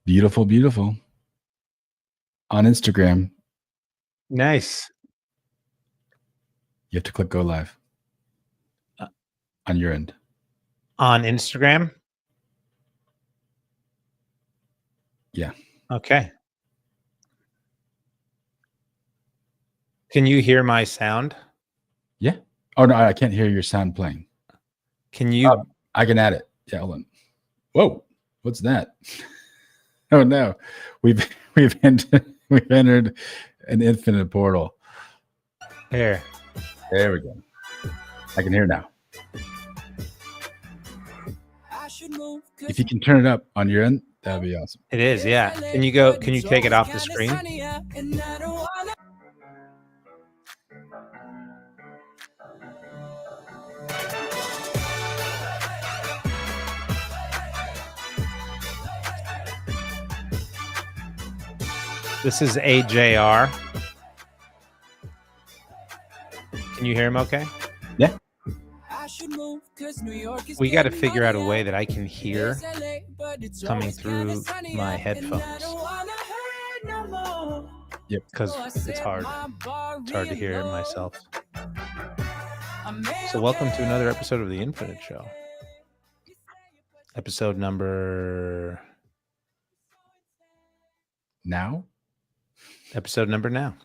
Beautiful, beautiful. On Instagram, Nice. you have to click go live Uh, on your end. On Instagram? Yeah. Okay. Can you hear my sound? Yeah. Oh, no, I can't hear your sound playing. Can you? I can add it. Yeah, hold on. Whoa, what's that? Oh no, we've entered an infinite portal. There we go. I can hear now. If you can turn it up on your end, that'd be awesome. It is, yeah. Can you go? Can you take it off the screen? This is AJR. Can you hear him okay? Yeah. We got to figure out a way that I can hear coming through my headphones. Yep. Because it's hard. It's hard to hear it myself. So welcome to another episode of The Infinite Show. Episode number... Now? Episode number now.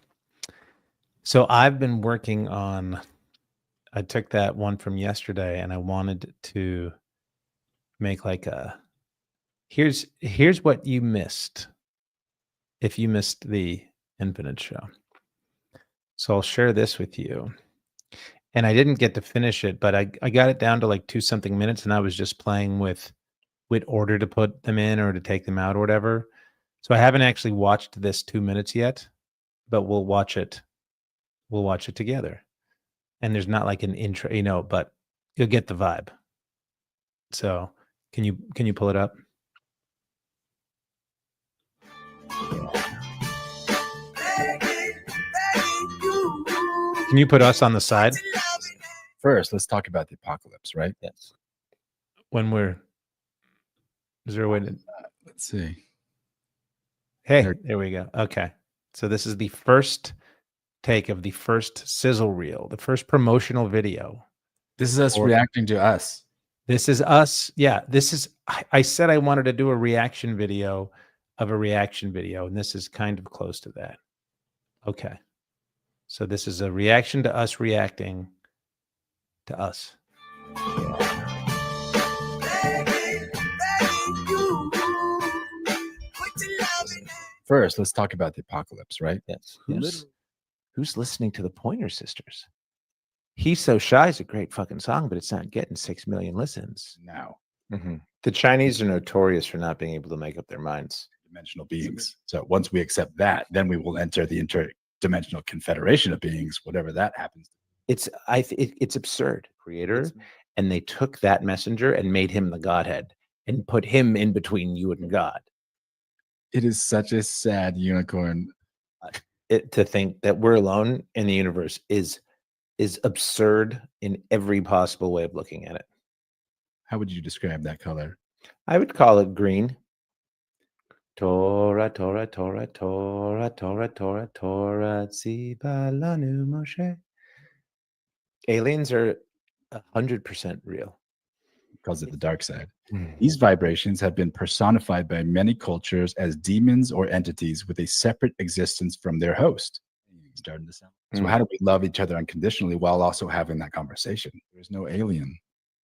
So I've been working on... I took that one from yesterday and I wanted to make like a... Here's what you missed. If you missed The Infinite Show. So I'll share this with you. And I didn't get to finish it, but I got it down to like 2-something minutes, and I was just playing with order to put them in or to take them out or whatever. So I haven't actually watched this 2 minutes yet, but we'll watch it. We'll watch it together. And there's not like an intro, but you'll get the vibe. So can you pull it up? Can you put us on the side? First, let's talk about the apocalypse, right? Yes. Is there a way to... let's see. Hey, there we go. Okay. So this is the first take of the first sizzle reel, the first promotional video. This is us reacting to us. This is us. Yeah. I said I wanted to do a reaction video of a reaction video, and this is kind of close to that. Okay. So this is a reaction to us reacting to us. First, let's talk about the apocalypse, right? Yes. Who's listening to the Pointer Sisters? He's So Shy is a great fucking song, but it's not getting 6 million listens. No. Mm-hmm. The Chinese are notorious for not being able to make up their minds. Dimensional beings. So once we accept that, then we will enter the interdimensional confederation of beings, whatever that happens. It's absurd, creator. And they took that messenger and made him the Godhead and put him in between you and God. It is such a sad unicorn. To think that we're alone in the universe is absurd in every possible way of looking at it. How would you describe that color? I would call it green. Torah, Torah, Torah, Torah, Torah, Torah, Torah, Tzibalanu Moshe. Aliens are 100% real. Calls it the dark side. These vibrations have been personified by many cultures as demons or entities with a separate existence from their host. Starting to sound. So how do we love each other unconditionally while also having that conversation? There's no alien.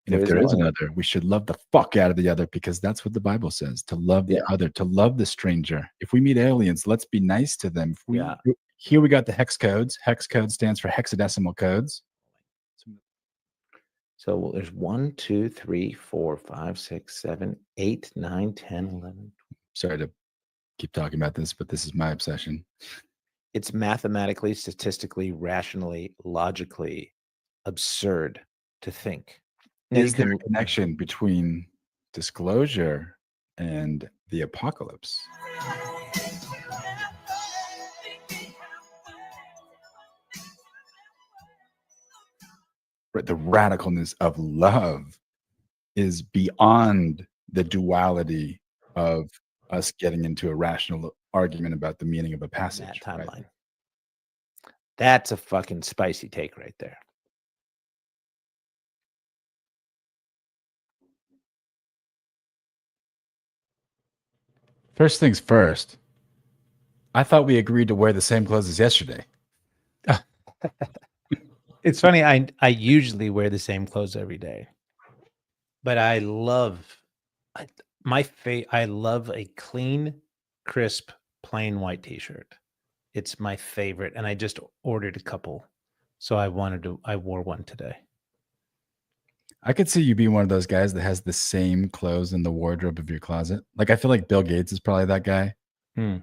And if there is another, we should love the fuck out of the other, because that's what the Bible says, to love the other, to love the stranger. If we meet aliens, let's be nice to them. Here we got the hex codes. Hex code stands for hexadecimal codes. So there's 1, 2, 3, 4, 5, 6, 7, 8, 9, 10, 11. Sorry to keep talking about this, but this is my obsession. It's mathematically, statistically, rationally, logically absurd to think. Is there a connection between disclosure and the apocalypse? The radicalness of love is beyond the duality of us getting into a rational argument about the meaning of a in passage. that timeline. Right? That's a fucking spicy take right there. First things first, I thought we agreed to wear the same clothes as yesterday. It's funny. I usually wear the same clothes every day, but I love I love a clean, crisp, plain white T-shirt. It's my favorite, and I just ordered a couple, so I wore one today. I could see you being one of those guys that has the same clothes in the wardrobe of your closet. Like I feel like Bill Gates is probably that guy. Hmm.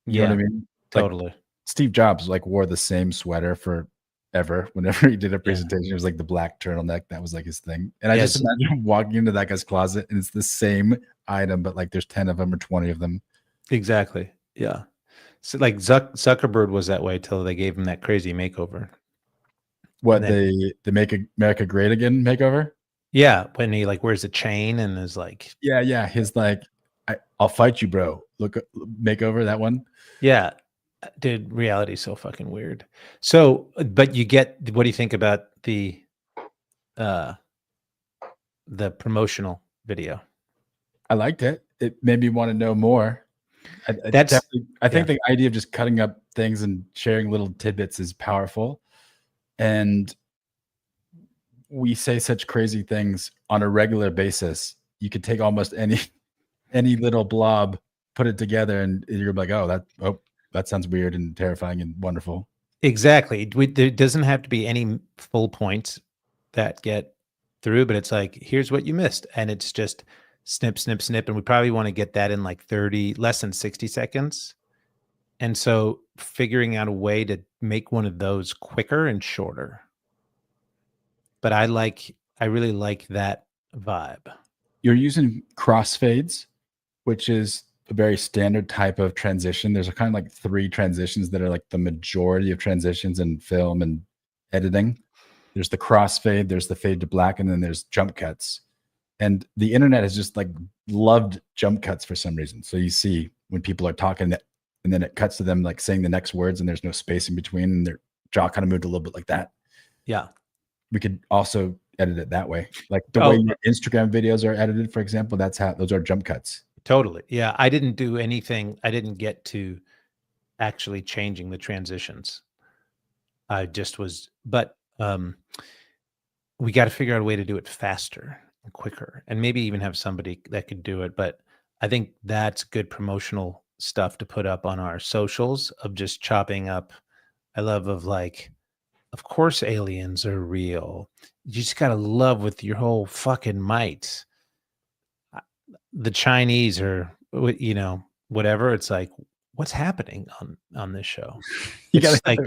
You know what I mean? Like Totally. Steve Jobs like wore the same sweater forever. Whenever he did a presentation, it was like the black turtleneck. That was like his thing. And I just Yes. imagine walking into that guy's closet and it's the same item, but like there's 10 of them or 20 of them. Exactly. Yeah. So like Zuckerberg was that way till they gave him that crazy makeover. What then- they make America great again makeover? Yeah, when he like wears a chain and is like, Yeah. His like, I'll fight you, bro. Look, makeover, that one. yeah, dude, reality's so fucking weird. So, but you get, what do you think about the promotional video? I liked it. It made me want to know more. I That's- think the idea of just cutting up things and sharing little tidbits is powerful. And we say such crazy things on a regular basis. You could take almost any little blob, put it together, and you're like, oh, that sounds weird and terrifying and wonderful. Exactly. There doesn't have to be any full points that get through, but it's like, here's what you missed. And it's just snip, snip, snip. And we probably want to get that in like less than 60 seconds. And so figuring out a way to make one of those quicker and shorter. But I really like that vibe. You're using crossfades, which is a very standard type of transition. There's a kind of like 3 transitions that are like the majority of transitions in film and editing. There's the crossfade, there's the fade to black, and then there's jump cuts. And the internet has just like loved jump cuts for some reason. So you see when people are talking and then it cuts to them like saying the next words and there's no space in between and their jaw kind of moved a little bit like that. Yeah. We could also edit it that way. Like the way your Instagram videos are edited, for example, those are jump cuts. Totally. Yeah. I didn't do anything. I didn't get to actually changing the transitions. I just was, but we got to figure out a way to do it faster and quicker, and maybe even have somebody that could do it. But I think that's good promotional stuff to put up on our socials of just chopping up. I love of course aliens are real. You just got to love with your whole fucking might. The Chinese are, whatever. It's like, what's happening on this show? You It's gotta like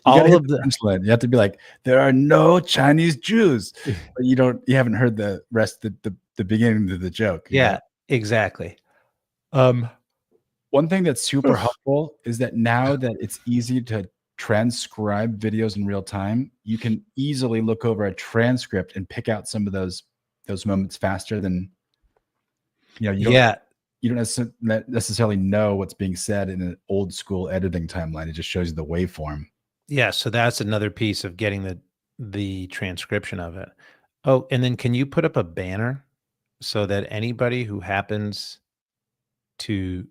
all of the punchline. You have to be like, there are no Chinese Jews, but you haven't heard the rest of the beginning of the joke. Yeah, exactly. One thing that's super helpful is that now that it's easy to transcribe videos in real time, you can easily look over a transcript and pick out some of those moments faster than you don't necessarily know what's being said in an old school editing timeline. It just shows you the waveform. Yeah, so that's another piece of getting the transcription of it. Oh, and then can you put up a banner so that anybody who happens to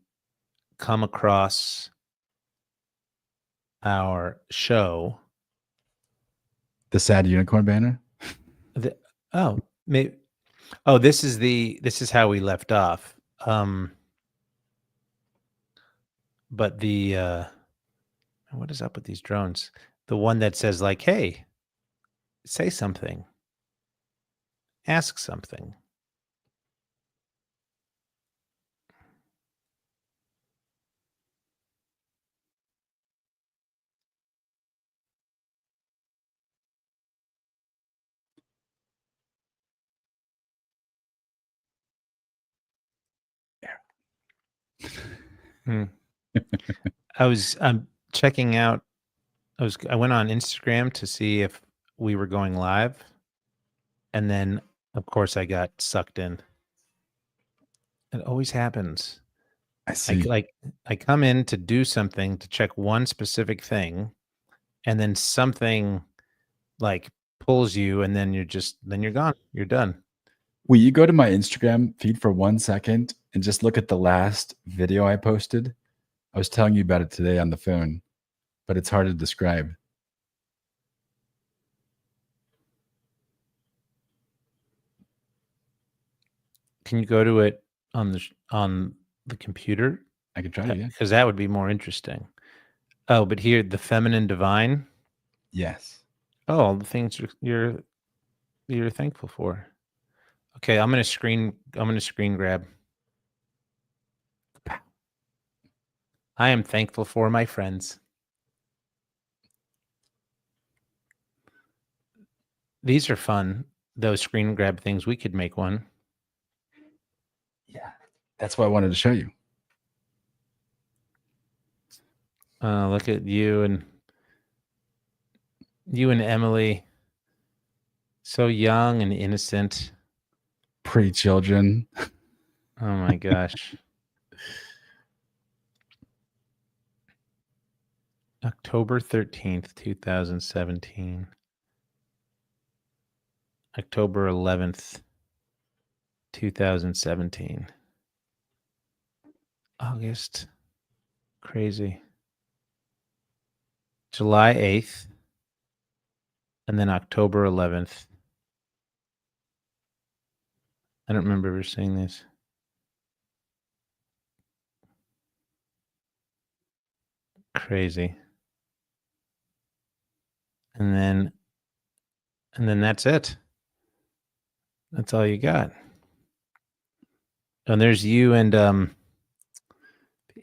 come across our show, the sad unicorn banner? This is how we left off. But what is up with these drones? The one that says like, hey, say something, ask something. I'm checking out. I went on Instagram to see if we were going live, and then of course I got sucked in. It always happens. I see. I come in to do something, to check one specific thing, and then something like pulls you, and then you're gone. You're done. Will you go to my Instagram feed for 1 second and just look at the last video I posted? I was telling you about it today on the phone, but it's hard to describe. Can you go to it on the computer? I can try to, yeah. Because that would be more interesting. Oh, but here, the feminine divine. Yes. Oh, all the things you're thankful for. Okay, I'm gonna screen grab. I am thankful for my friends. These are fun. Those screen grab things. We could make one. Yeah. That's why I wanted to show you. Look at you and Emily. So young and innocent. Pre-children. Oh my gosh. October 13th, 2017. October 11th, 2017. August. Crazy. July 8th. And then October 11th. I don't remember ever seeing this. Crazy. And then that's it. That's all you got. And there's you and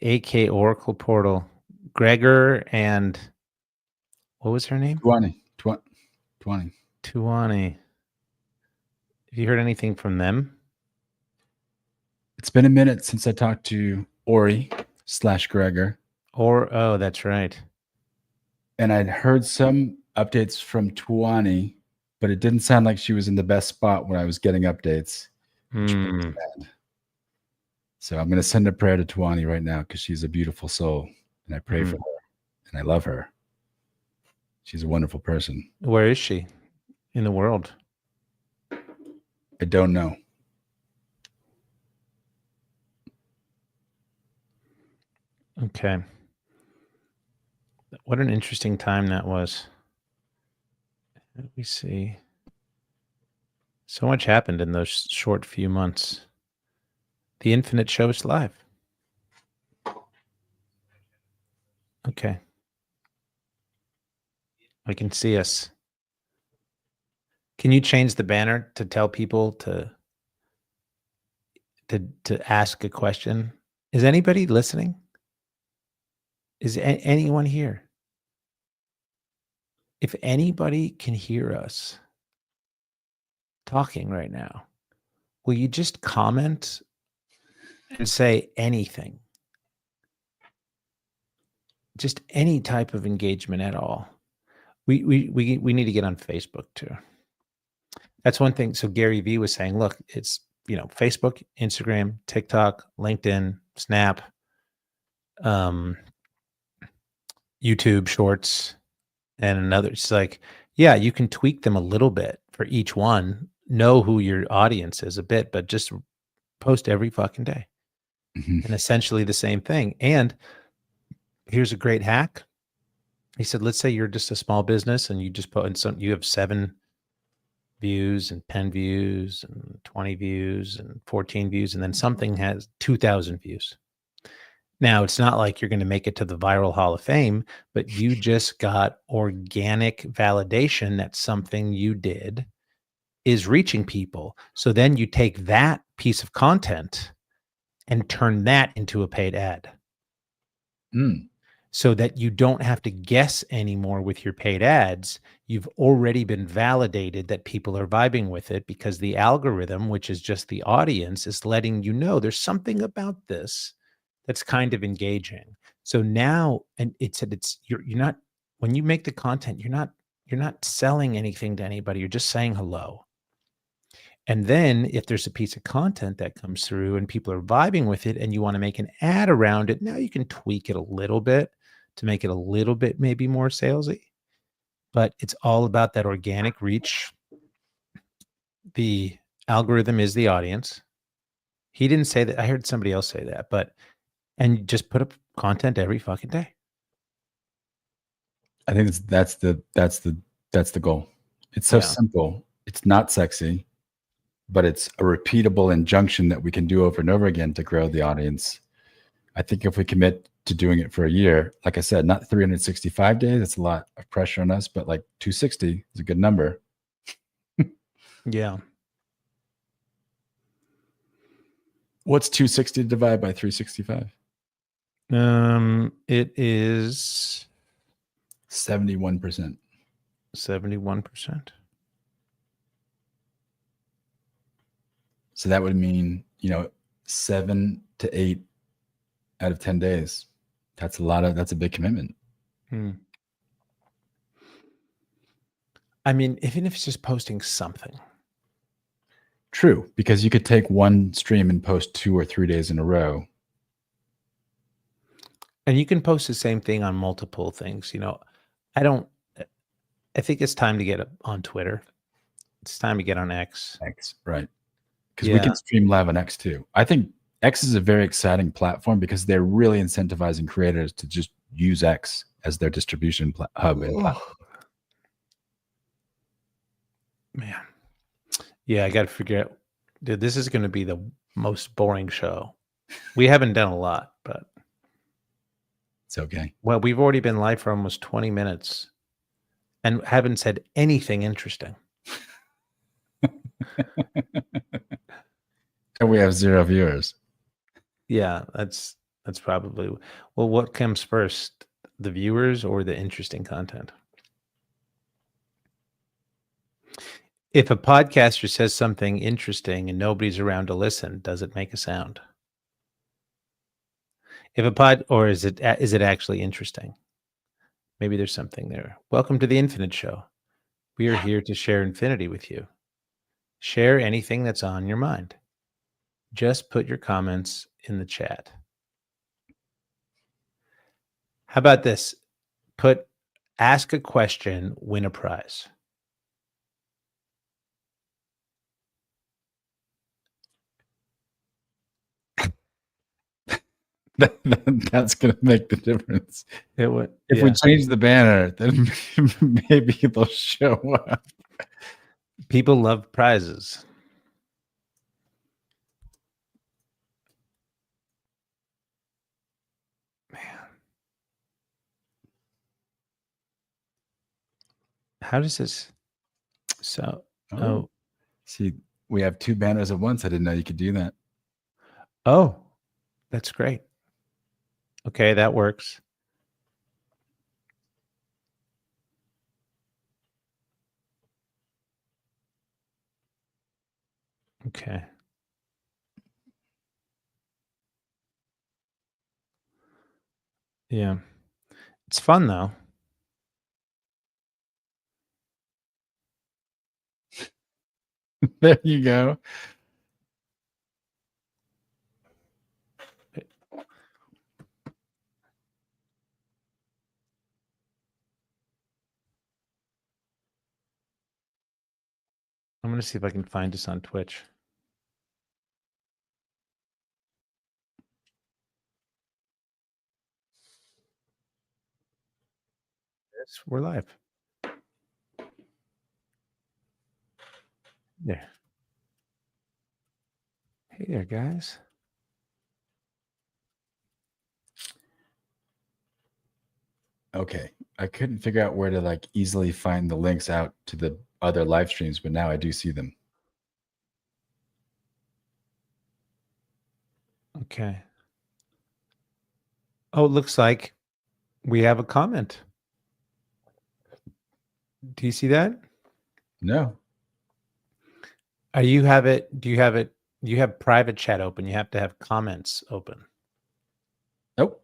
AK Oracle Portal. Gregor and what was her name? Tuani. Tuani. Have you heard anything from them? It's been a minute since I talked to Ori/Gregor. Oh, that's right. And I'd heard some updates from Tuani, but it didn't sound like she was in the best spot when I was getting updates. So I'm going to send a prayer to Tuani right now because she's a beautiful soul, and I pray for her, and I love her. She's a wonderful person. Where is she in the world? I don't know. Okay. What an interesting time that was. Let me see. So much happened in those short few months. The Infinite Show is live. Okay. I can see us. Can you change the banner to tell people to ask a question? Is anybody listening? Is anyone here? If anybody can hear us talking right now, will you just comment and say anything? Just any type of engagement at all. We need to get on Facebook too. That's one thing. So Gary Vee was saying, look, it's, Facebook, Instagram, TikTok, LinkedIn, Snap, YouTube Shorts, and another. It's like, yeah, you can tweak them a little bit for each one. Know who your audience is a bit, but just post every fucking day. And essentially the same thing. And here's a great hack. He said, let's say you're just a small business and you just put in you have 7 views and 10 views and 20 views and 14 views, and then something has 2,000 views. Now, it's not like you're going to make it to the Viral Hall of Fame, but you just got organic validation that something you did is reaching people. So then you take that piece of content and turn that into a paid ad. So that you don't have to guess anymore with your paid ads. You've already been validated that people are vibing with it because the algorithm, which is just the audience, is letting you know there's something about this that's kind of engaging. So now, and you're not, when you make the content, you're not selling anything to anybody. You're just saying hello. And then if there's a piece of content that comes through and people are vibing with it and you want to make an ad around it, now you can tweak it a little bit to make it a little bit maybe more salesy. But it's all about that organic reach. The algorithm is the audience. He didn't say that. I heard somebody else say that, and just put up content every fucking day. I think that's the goal. It's so simple. It's not sexy, but it's a repeatable injunction that we can do over and over again to grow the audience. I think if we commit to doing it for a year, like I said, not 365 days, it's a lot of pressure on us, but like 260 is a good number. Yeah. What's 260 divided by 365? It is 71%. 71%. So that would mean, 7 to 8 out of 10 days. That's a big commitment. I mean, even if it's just posting something. True, because you could take one stream and post 2 or 3 days in a row. And you can post the same thing on multiple things. I think it's time to get on Twitter. It's time to get on X. Right. Because we can stream live on X too. I think X is a very exciting platform because they're really incentivizing creators to just use X as their distribution hub. Man. Yeah, I got to figure out. Dude, this is going to be the most boring show. We haven't done a lot, but it's okay. Well, we've already been live for almost 20 minutes and haven't said anything interesting. And we have 0 viewers. Yeah, that's probably. Well, what comes first, the viewers or the interesting content? If a podcaster says something interesting and nobody's around to listen, does it make a sound? Or is it actually interesting? Maybe there's something there. Welcome to the Infinite Show. We are here to share infinity with you. Share anything that's on your mind. Just put your comments in the chat. How about this? Ask a question, win a prize. That's going to make the difference. It would. If we change the banner, then maybe they'll show up. People love prizes. Man. How does this? See, we have 2 banners at once. I didn't know you could do that. Oh, that's great. Okay, that works. Okay. Yeah. It's fun though. There you go. I'm going to see if I can find this on Twitch. Yes, we're live. There. Hey there, guys. Okay. I couldn't figure out where to easily find the links out to the other live streams, but now I do see them. Okay. Oh, it looks like we have a comment. Do you see that? No. Do you have private chat open? You have to have comments open. Nope.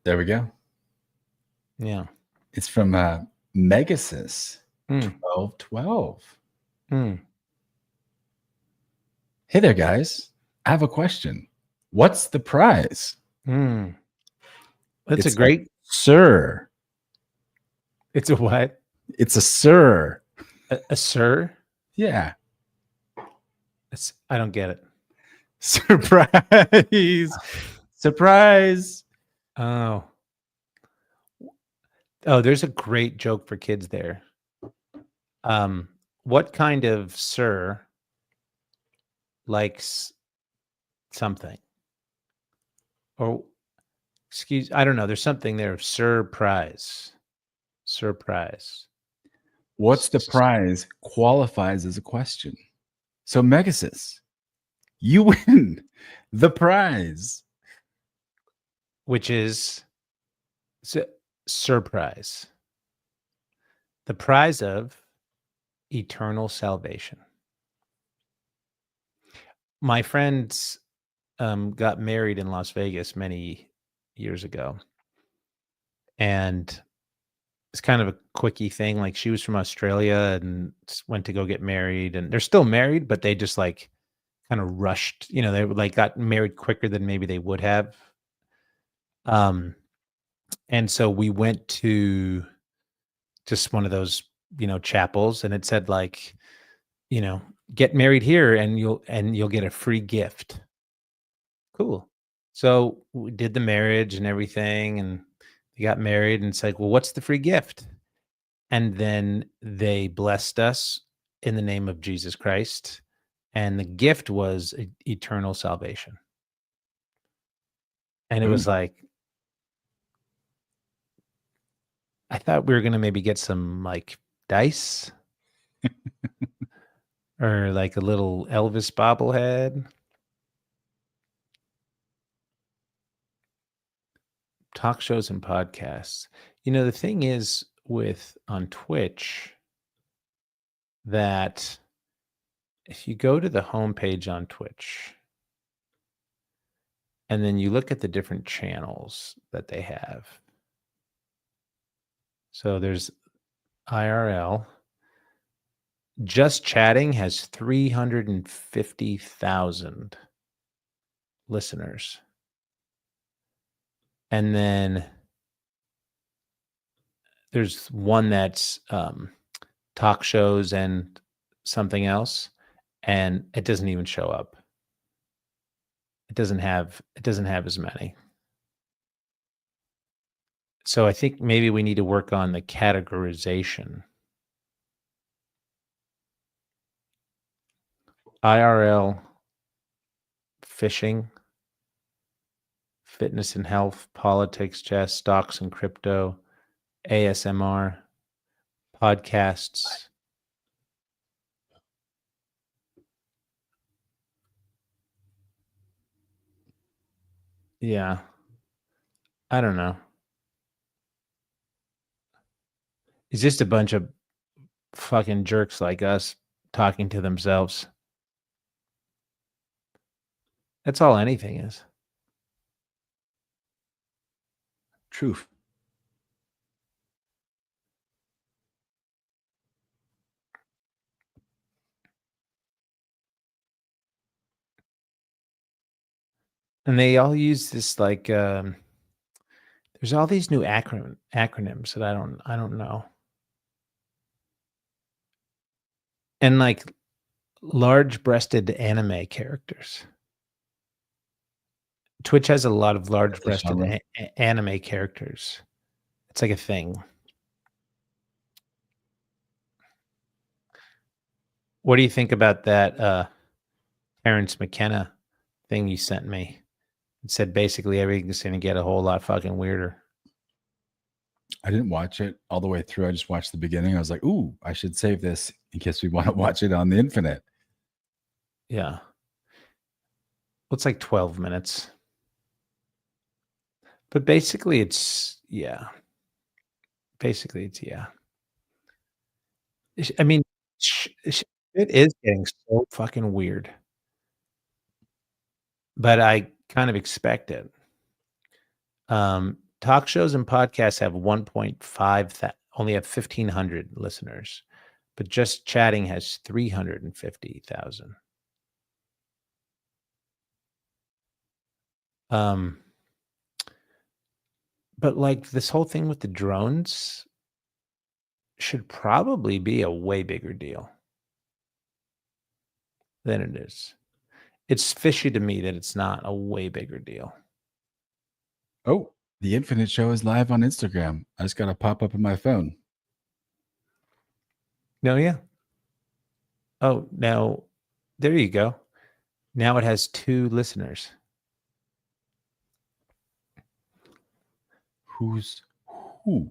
There we go. Yeah. It's from Megasis 1212. Hey there, guys. I have a question. What's the prize? Hmm. That's a It's great. sir. It's a what? It's a sir. A sir? Yeah. I don't get it. Surprise. Surprise. Oh. Oh, there's a great joke for kids there. What kind of sir likes something? Or I don't know. There's something there. Surprise. Surprise. What's the prize qualifies as a question. So Megasis, you win the prize. Which is surprise. The prize of eternal salvation. My friends got married in Las Vegas many years ago. And it's kind of a quickie thing. Like she was from Australia and went to go get married. And they're still married, but they just like kind of rushed. They like got married quicker than maybe they would have. And so we went to just one of those, chapels, and it said like, get married here and you'll get a free gift. Cool. So we did the marriage and everything, and they got married, and it's like, well, what's the free gift? And then they blessed us in the name of Jesus Christ, and the gift was eternal salvation. And it was like, I thought we were going to maybe get some like dice or like a little Elvis bobblehead. Talk shows and podcasts. The thing is on Twitch that if you go to the homepage on Twitch and then you look at the different channels that they have. So there's IRL. Just Chatting has 350,000 listeners. And then there's one that's talk shows and something else, and it doesn't even show up. It doesn't have as many. So I think maybe we need to work on the categorization. IRL, fishing, fitness and health, politics, chess, stocks and crypto, ASMR, podcasts. Yeah. I don't know. It's just a bunch of fucking jerks like us talking to themselves. That's all anything is. Truth. And they all use this like there's all these new acronyms that I don't know. And like large-breasted anime characters. Twitch has a lot of large-breasted anime characters. It's like a thing. What do you think about that Terrence McKenna thing you sent me? It said basically everything's going to get a whole lot fucking weirder. I didn't watch it all the way through. I just watched the beginning. I was like, ooh, I should save this in case we want to watch it on the infinite. Yeah. Well, it's like 12 minutes. But basically it's, yeah. Basically it's, yeah. I mean, it is getting so fucking weird. But I kind of expect it. Talk shows and podcasts have 1.5, only have 1,500 listeners, but Just Chatting has 350,000. Um, but like this whole thing with the drones should probably be a way bigger deal than it is. It's fishy to me that it's not a way bigger deal. Oh, the Infinite Show is live on Instagram. I just got a pop up on my phone. No, yeah. Oh, now there you go. Now it has 2 listeners. Who's who?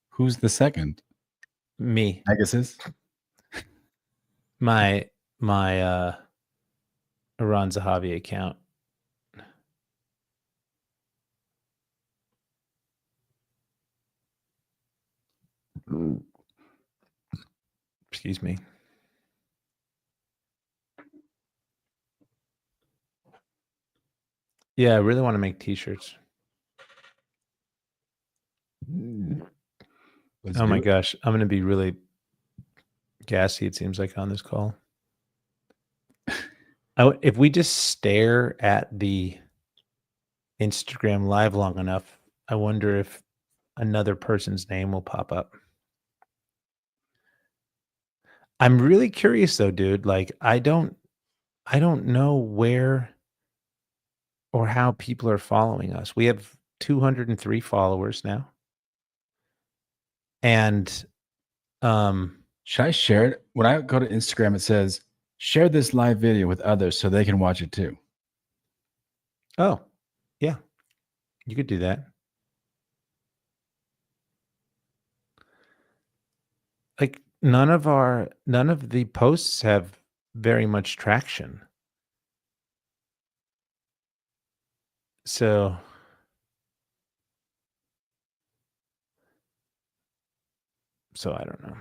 Who's the second? Me. Pegasus? My Iran Zahavi account. Excuse me. Yeah, I really want to make t-shirts. Let's Oh do my it. gosh, I'm going to be really gassy, it seems like, on this call. If we just stare at the Instagram live long enough, I wonder if another person's name will pop up. I'm really curious though, dude. Like I don't know where or how people are following us. We have 203 followers now. And Should I share it? When I go to Instagram, it says, share this live video with others so they can watch it too. oh, yeah. You could do that. Like none of the posts have very much traction. So I don't know.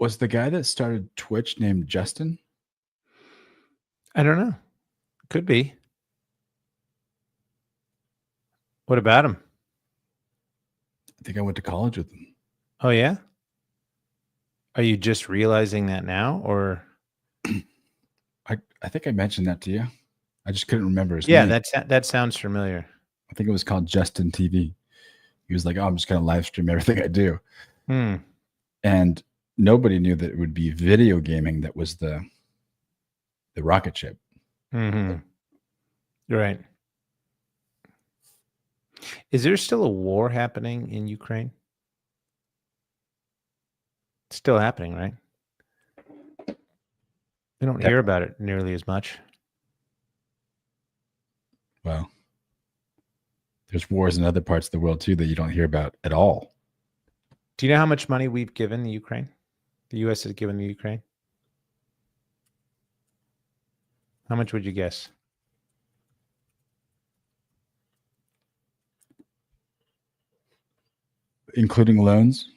Was the guy that started Twitch named Justin? I don't know. Could be. What about him? I think I went to college with him. Oh yeah? Are you just realizing that now or I think I mentioned that to you. I just couldn't remember his yeah, name. that sounds familiar. I think it was called Justin TV. He was like, "Oh, I'm just going to live stream everything I do." Hmm. And nobody knew that it would be video gaming that was the rocket ship. Mm-hmm. Right. Is there still a war happening in Ukraine? It's still happening, right? We don't hear about it nearly as much. Well, there's wars in other parts of the world too that you don't hear about at all. Do you know how much money we've given the Ukraine? The U.S. has given the Ukraine? How much would you guess? Including loans?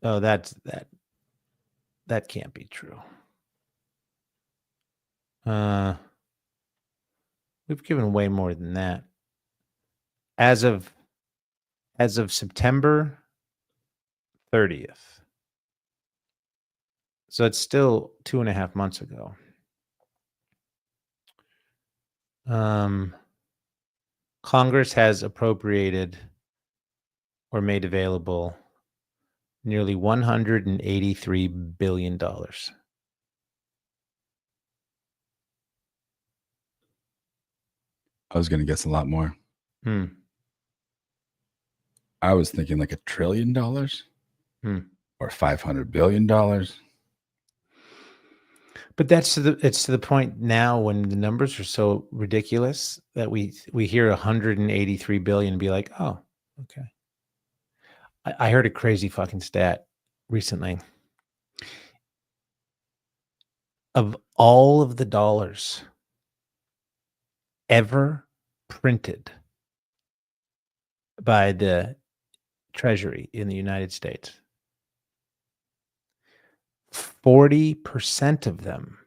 Oh, that can't be true. We've given way more than that. As of September 30th. So it's still 2.5 months ago. Congress has appropriated or made available nearly $183 billion. I was going to guess a lot more. Hmm. I was thinking like $1 trillion or $500 billion. But it's to the point now when the numbers are so ridiculous that we hear 183 billion and be like, oh, okay. I heard a crazy fucking stat recently. Of all of the dollars ever printed by the Treasury in the United States. 40% of them.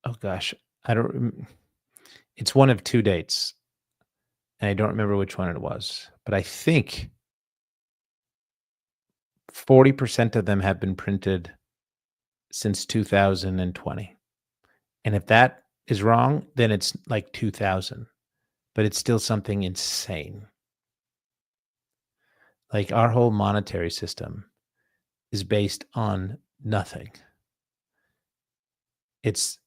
Oh gosh, I don't. It's one of two dates, and I don't remember which one it was, but I think 40% of them have been printed since 2020. And if that is wrong, then it's like 2000, but it's still something insane. Like our whole monetary system is based on nothing. It's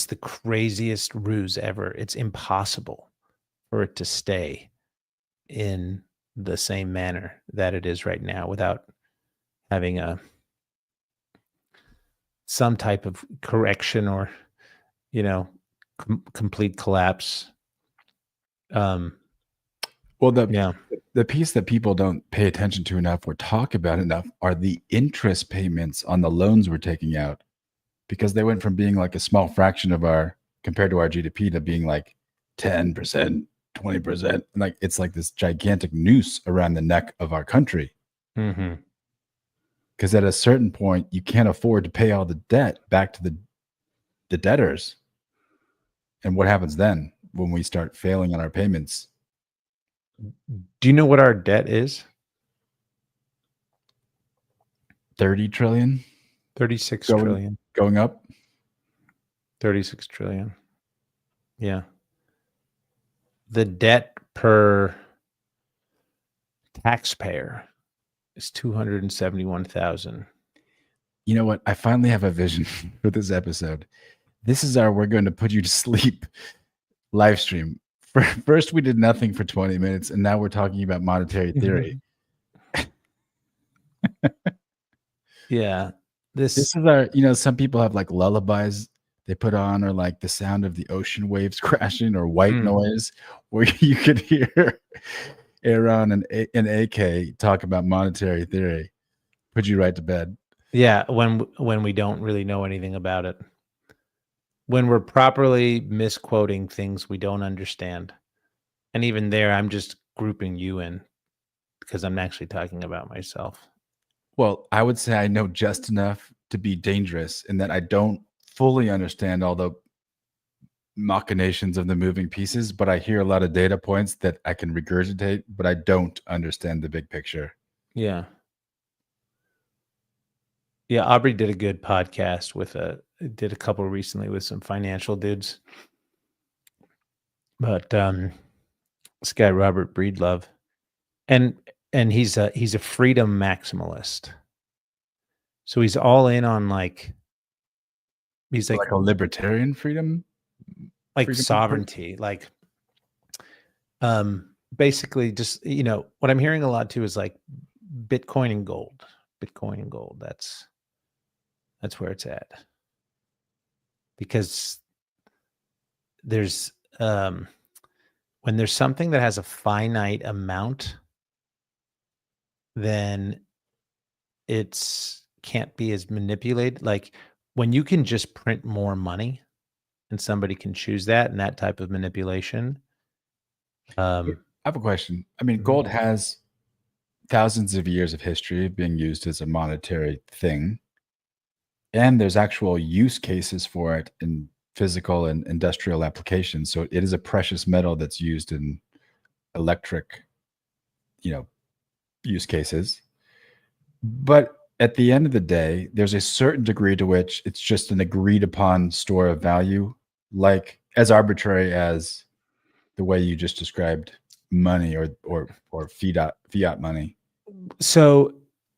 the craziest ruse ever. It's impossible for it to stay in the same manner that it is right now without having some type of correction or, complete collapse. Well, Yeah. the piece that people don't pay attention to enough or talk about enough are the interest payments on the loans we're taking out, because they went from being like a small fraction of compared to our GDP to being like 10%, 20%. Like it's like this gigantic noose around the neck of our country. Mm-hmm. Because at a certain point, you can't afford to pay all the debt back to the debtors. And what happens then when we start failing on our payments? Do you know what our debt is? 30 trillion? 36 trillion. Going up? 36 trillion. Yeah. The debt per taxpayer is 271,000. You know what? I finally have a vision for this episode. This is our "we're going to put you to sleep" live stream. First, we did nothing for 20 minutes, and now we're talking about monetary theory. Yeah. This is our, some people have like lullabies they put on, or like the sound of the ocean waves crashing, or white noise, where you could hear Aaron and AK talk about monetary theory. Put you right to bed. Yeah, when we don't really know anything about it. When we're properly misquoting things we don't understand. And even there, I'm just grouping you in because I'm actually talking about myself. Well, I would say I know just enough to be dangerous, in that I don't fully understand all the machinations of the moving pieces, but I hear a lot of data points that I can regurgitate, but I don't understand the big picture. Yeah. Yeah, Aubrey did a good podcast did a couple recently with some financial dudes. But this guy Robert Breedlove, and he's a freedom maximalist. So he's all in on he's like a libertarian freedom, sovereignty, basically just what I'm hearing a lot too is like Bitcoin and gold. That's where it's at, because there's when there's something that has a finite amount, then it's can't be as manipulated. Like when you can just print more money and somebody can choose that, and that type of manipulation. I have a question. I mean, gold has thousands of years of history of being used as a monetary thing. And there's actual use cases for it in physical and industrial applications. So it is a precious metal that's used in electric, use cases. But at the end of the day, there's a certain degree to which it's just an agreed upon store of value, like as arbitrary as the way you just described money or fiat money. So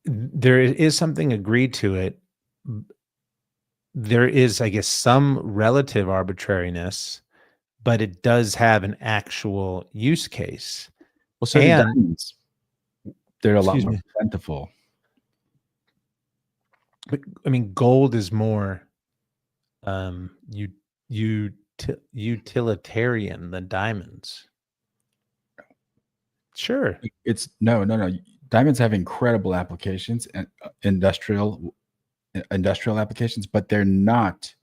there is something agreed to it. There is, I guess, some relative arbitrariness, but it does have an actual use case. Well, so diamonds, they're a lot more plentiful. But I mean, gold is more utilitarian than diamonds. Sure. It's no. Diamonds have incredible applications and industrial applications, but there's not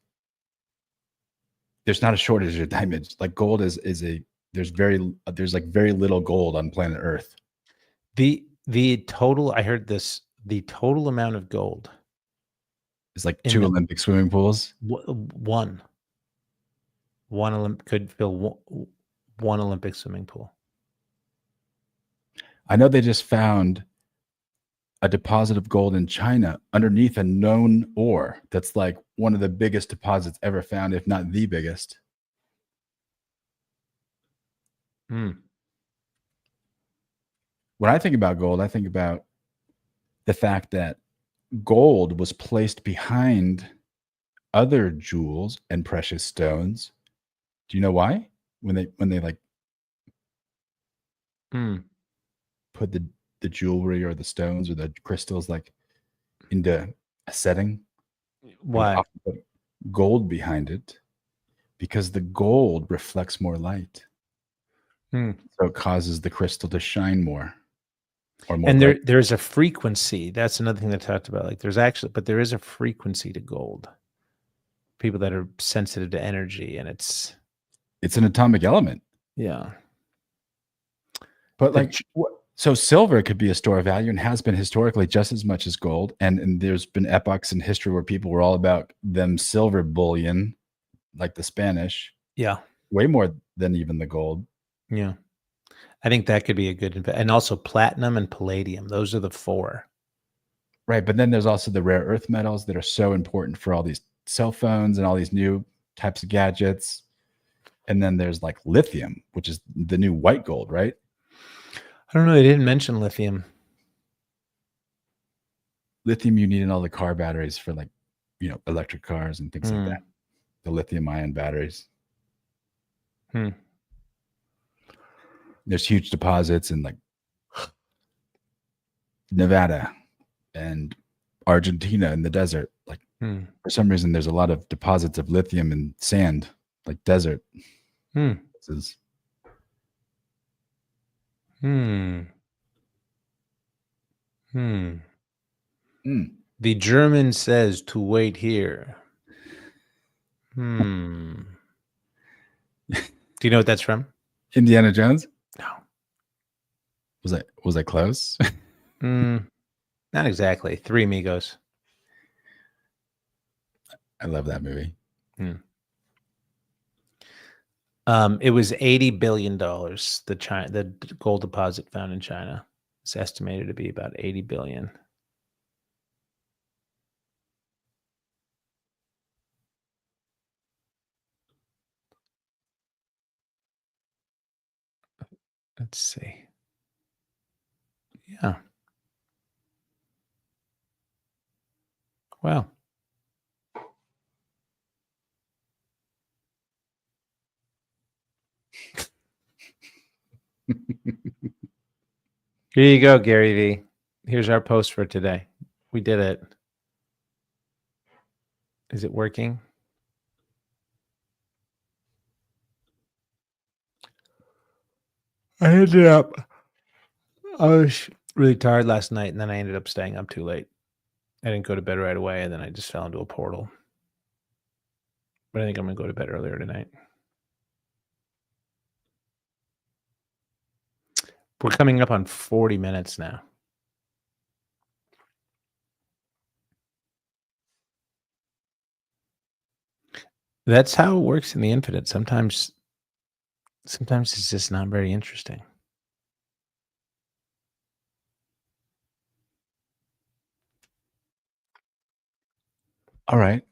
a shortage of diamonds. Like gold is a there's like very little gold on planet Earth. The total, I heard this, the total amount of gold It's like in 2 the Olympic swimming pools. one could fill one Olympic swimming pool. I know they just found a deposit of gold in China underneath a known ore that's like one of the biggest deposits ever found, if not the biggest. Hmm. When I think about gold, I think about the fact that gold was placed behind other jewels and precious stones. Do you know why? When they like Hmm. put the jewelry or the stones or the crystals like into a setting, they would Why? often put gold behind it because the gold reflects more light. Hmm. So it causes the crystal to shine more or more And bright. there's a frequency. That's another thing they talked about. Like there is a frequency to gold. People that are sensitive to energy, and it's It's an atomic element. yeah. But The like, so silver could be a store of value and has been historically just as much as gold. And there's been epochs in history where people were all about them silver bullion, like the Spanish, Yeah. way more than even the gold. Yeah. I think that could be a good and also platinum and palladium. Those are the 4. Right. But then there's also the rare earth metals that are so important for all these cell phones and all these new types of gadgets. And then there's like lithium, which is the new white gold, right? I don't know. They didn't mention lithium. Lithium you need in all the car batteries for like, electric cars and things like that. The lithium ion batteries. There's huge deposits in like Nevada and Argentina in the desert. Like for some reason, there's a lot of deposits of lithium in sand, like desert. This is The German says to wait here. Do you know what that's from? Indiana Jones. No. Was I close? Not exactly. 3 Amigos. I love that movie. It was $80 billion. The gold deposit found in China is estimated to be about 80 billion. Let's see. Yeah. Wow. Here you go, Gary V. Here's our post for today. We did it. Is it working? I ended up. I was really tired last night, and then I ended up staying up too late. I didn't go to bed right away, and then I just fell into a portal. But I think I'm going to go to bed earlier tonight. We're coming up on 40 minutes now. That's how it works in the infinite. Sometimes it's just not very interesting. All right.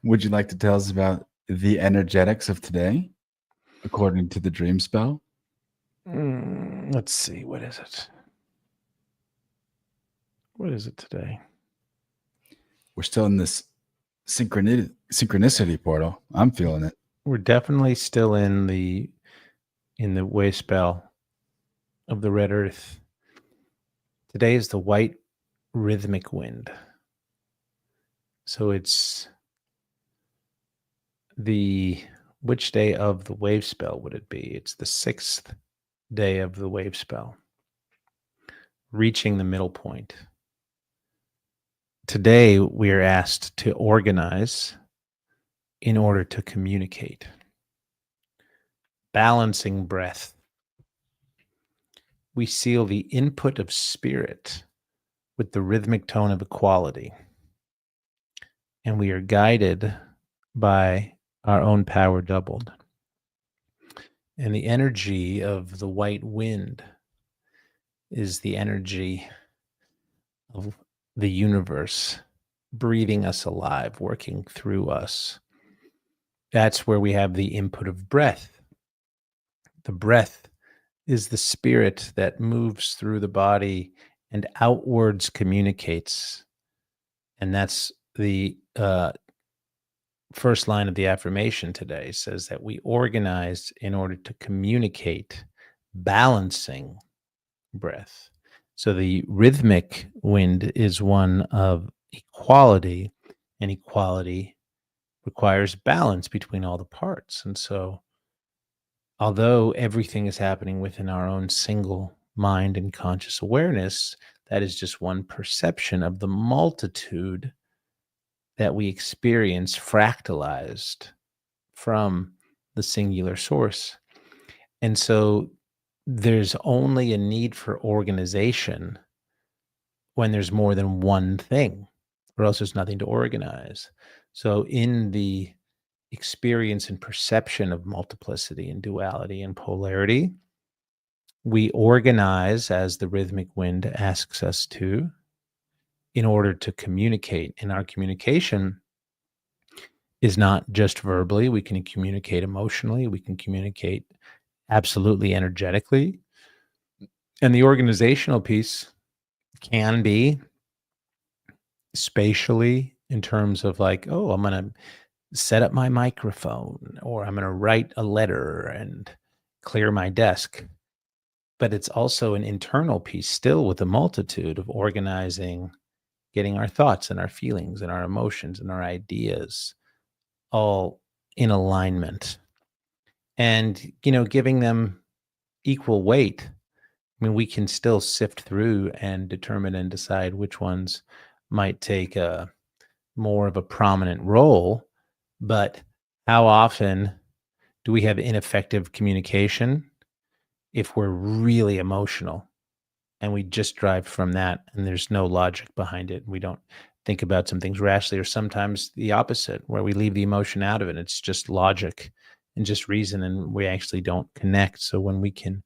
Would you like to tell us about the energetics of today, according to the dream spell? Let's see. What is it? What is it today? We're still in this synchronicity portal. I'm feeling it. We're definitely still in the wave spell of the red earth. Today is the white rhythmic wind. So it's which day of the wave spell would it be? It's the 6th day of the wave spell, reaching the middle point. Today, we are asked to organize in order to communicate. balancing breath. We seal the input of spirit with the rhythmic tone of equality. And we are guided by our own power doubled. And the energy of the white wind is the energy of the universe breathing us alive, working through us. That's where we have the input of breath. The breath is the spirit that moves through the body and outwards communicates. And that's the first line of the affirmation today, says that we organize in order to communicate, balancing breath. So the rhythmic wind is one of equality, and equality requires balance between all the parts. And so, although everything is happening within our own single mind and conscious awareness, that is just one perception of the multitude that we experience fractalized from the singular source. And so there's only a need for organization when there's more than one thing, or else there's nothing to organize. So in the experience and perception of multiplicity and duality and polarity, we organize as the rhythmic wind asks us to, in order to communicate. And our communication is not just verbally. We can communicate emotionally. We can communicate absolutely energetically. And the organizational piece can be spatially, in terms of like, oh, I'm going to set up my microphone, or I'm going to write a letter and clear my desk. But it's also an internal piece still, with a multitude of organizing, getting our thoughts and our feelings and our emotions and our ideas all in alignment, and, giving them equal weight. I mean, we can still sift through and determine and decide which ones might take a more of a prominent role, but how often do we have ineffective communication if we're really emotional and we just drive from that and there's no logic behind it? We don't think about some things rationally, or sometimes the opposite, where we leave the emotion out of it. It's just logic and just reason, and we actually don't connect. So when we can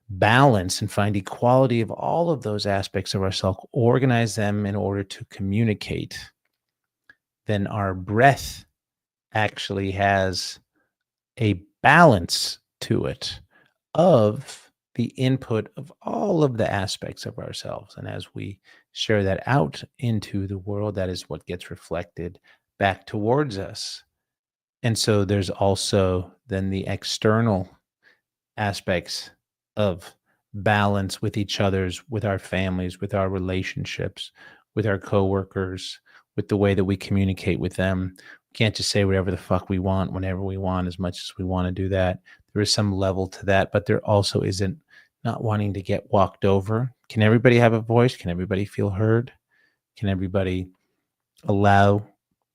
balance and find equality of all of those aspects of ourselves, organize them in order to communicate, then our breath actually has a balance to it of the input of all of the aspects of ourselves. And as we share that out into the world, that is what gets reflected back towards us. And so there's also then the external aspects of balance with each other's, with our families, with our relationships, with our coworkers, with the way that we communicate with them. We can't just say whatever the fuck we want, whenever we want, as much as we want to do that. There is some level to that, but there also isn't not wanting to get walked over. Can everybody have a voice? Can everybody feel heard? Can everybody allow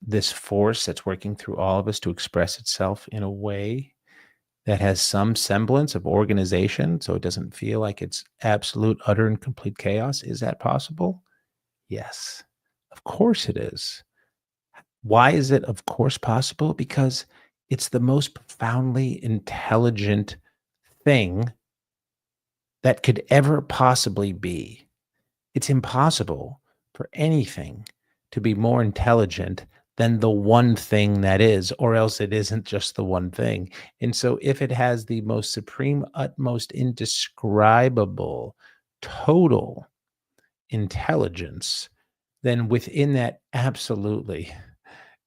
this force that's working through all of us to express itself in a way that has some semblance of organization, so it doesn't feel like it's absolute, utter, and complete chaos? Is that possible? Yes, of course it is. Why is it of course possible? Because it's the most profoundly intelligent thing that could ever possibly be. It's impossible for anything to be more intelligent than the one thing that is, or else it isn't just the one thing. And so if it has the most supreme, utmost, indescribable, total intelligence, then within that absolutely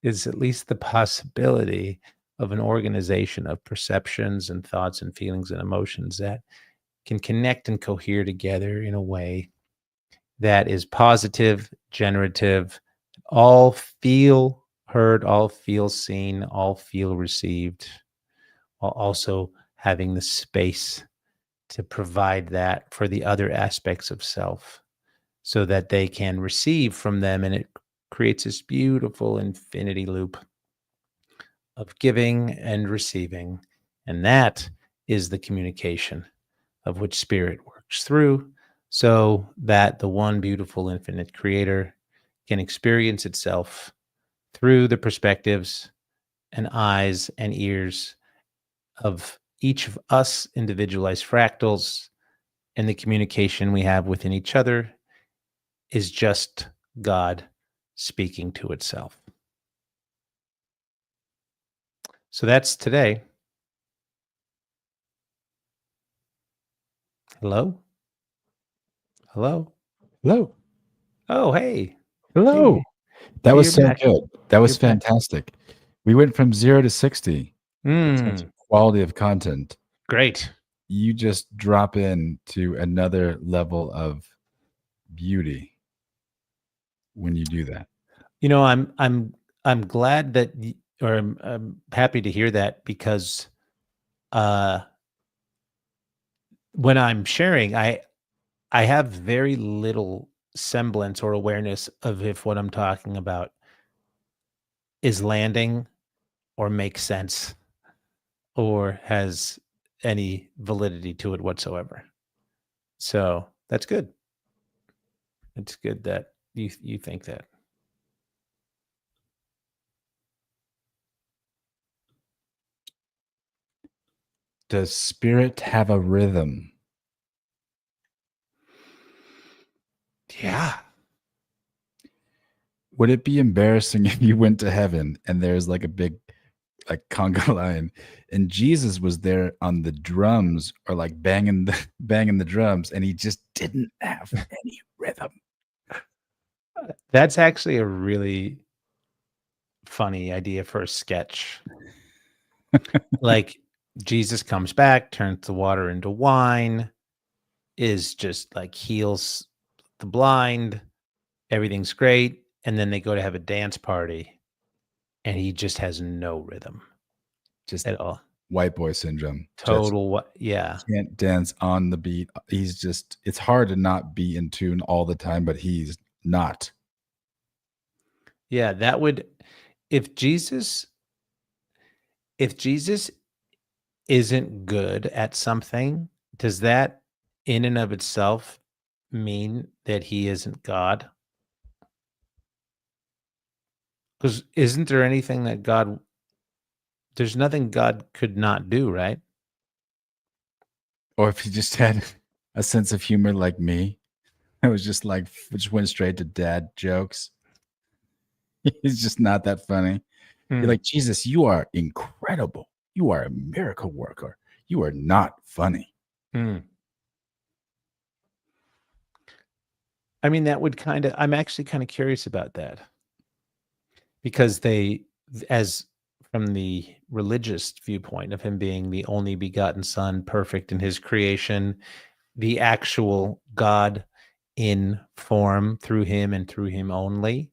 is at least the possibility of an organization of perceptions and thoughts and feelings and emotions that can connect and cohere together in a way that is positive, generative, all feel heard, all feel seen, all feel received, while also having the space to provide that for the other aspects of self, so that they can receive from them. And it creates this beautiful infinity loop of giving and receiving. And that is the communication of which spirit works through, so that the one beautiful infinite creator can experience itself through the perspectives and eyes and ears of each of us individualized fractals, and the communication we have within each other is just God speaking to itself. So that's today. Hello? Hello? Hello. Oh, hey. Hello. Hey, That hey, was you're so back. good. That was You're back. fantastic. We went from 0 to 60 in terms of quality of content. Great. You just drop in to another level of beauty when you do that. You know, I'm glad that or I'm happy to hear that, because when I'm sharing, I have very little semblance or awareness of if what I'm talking about is landing or makes sense or has any validity to it whatsoever. So that's good. It's good that you think that. Does spirit have a rhythm? Yeah. Would it be embarrassing if you went to heaven and there's like a big like conga line and Jesus was there on the drums or like banging the drums and he just didn't have any rhythm? That's actually a really funny idea for a sketch. Like, Jesus comes back, turns the water into wine, is just like heals the blind, everything's great, and then they go to have a dance party, and he just has no rhythm Just at all. white boy syndrome. Just Total what? Yeah. can't dance on the beat. He's just, it's hard to not be in tune all the time, but he's not. Yeah, that would, if Jesus isn't good at something, does that in and of itself mean that he isn't God? Because isn't there anything that there's nothing God could not do, right? Or if he just had a sense of humor like me, it was just like, just went straight to dad jokes. He's just not that funny. You're Hmm. like, Jesus, you are incredible. You are a miracle worker. You are not funny. Hmm. I mean, that would I'm actually kind of curious about that, because as from the religious viewpoint of him being the only begotten son, perfect in his creation, the actual God in form through him and through him only,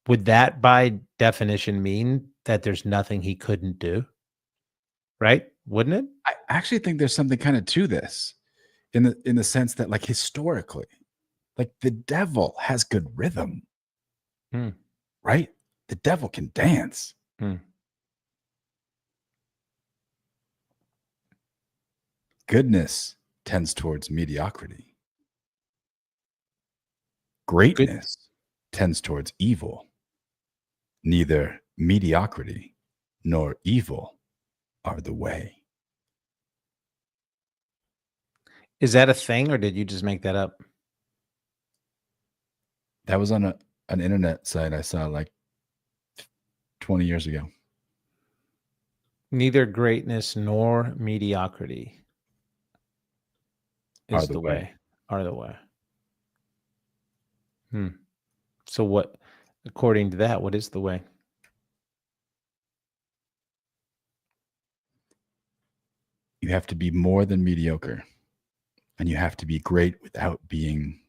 would that by definition mean that there's nothing he couldn't do? Right? Wouldn't it? I actually think there's something kind of to this in the sense that like historically, like the devil has good rhythm, Hmm. right? The devil can dance. Hmm. Goodness tends towards mediocrity. Good. Greatness tends towards evil. Neither mediocrity nor evil are the way. Is that a thing, or did you just make that up? That was on an internet site I saw like 20 years ago. Neither greatness nor mediocrity is the way, are the way. Hmm. So what, according to that, what is the way? You have to be more than mediocre, and you have to be great without being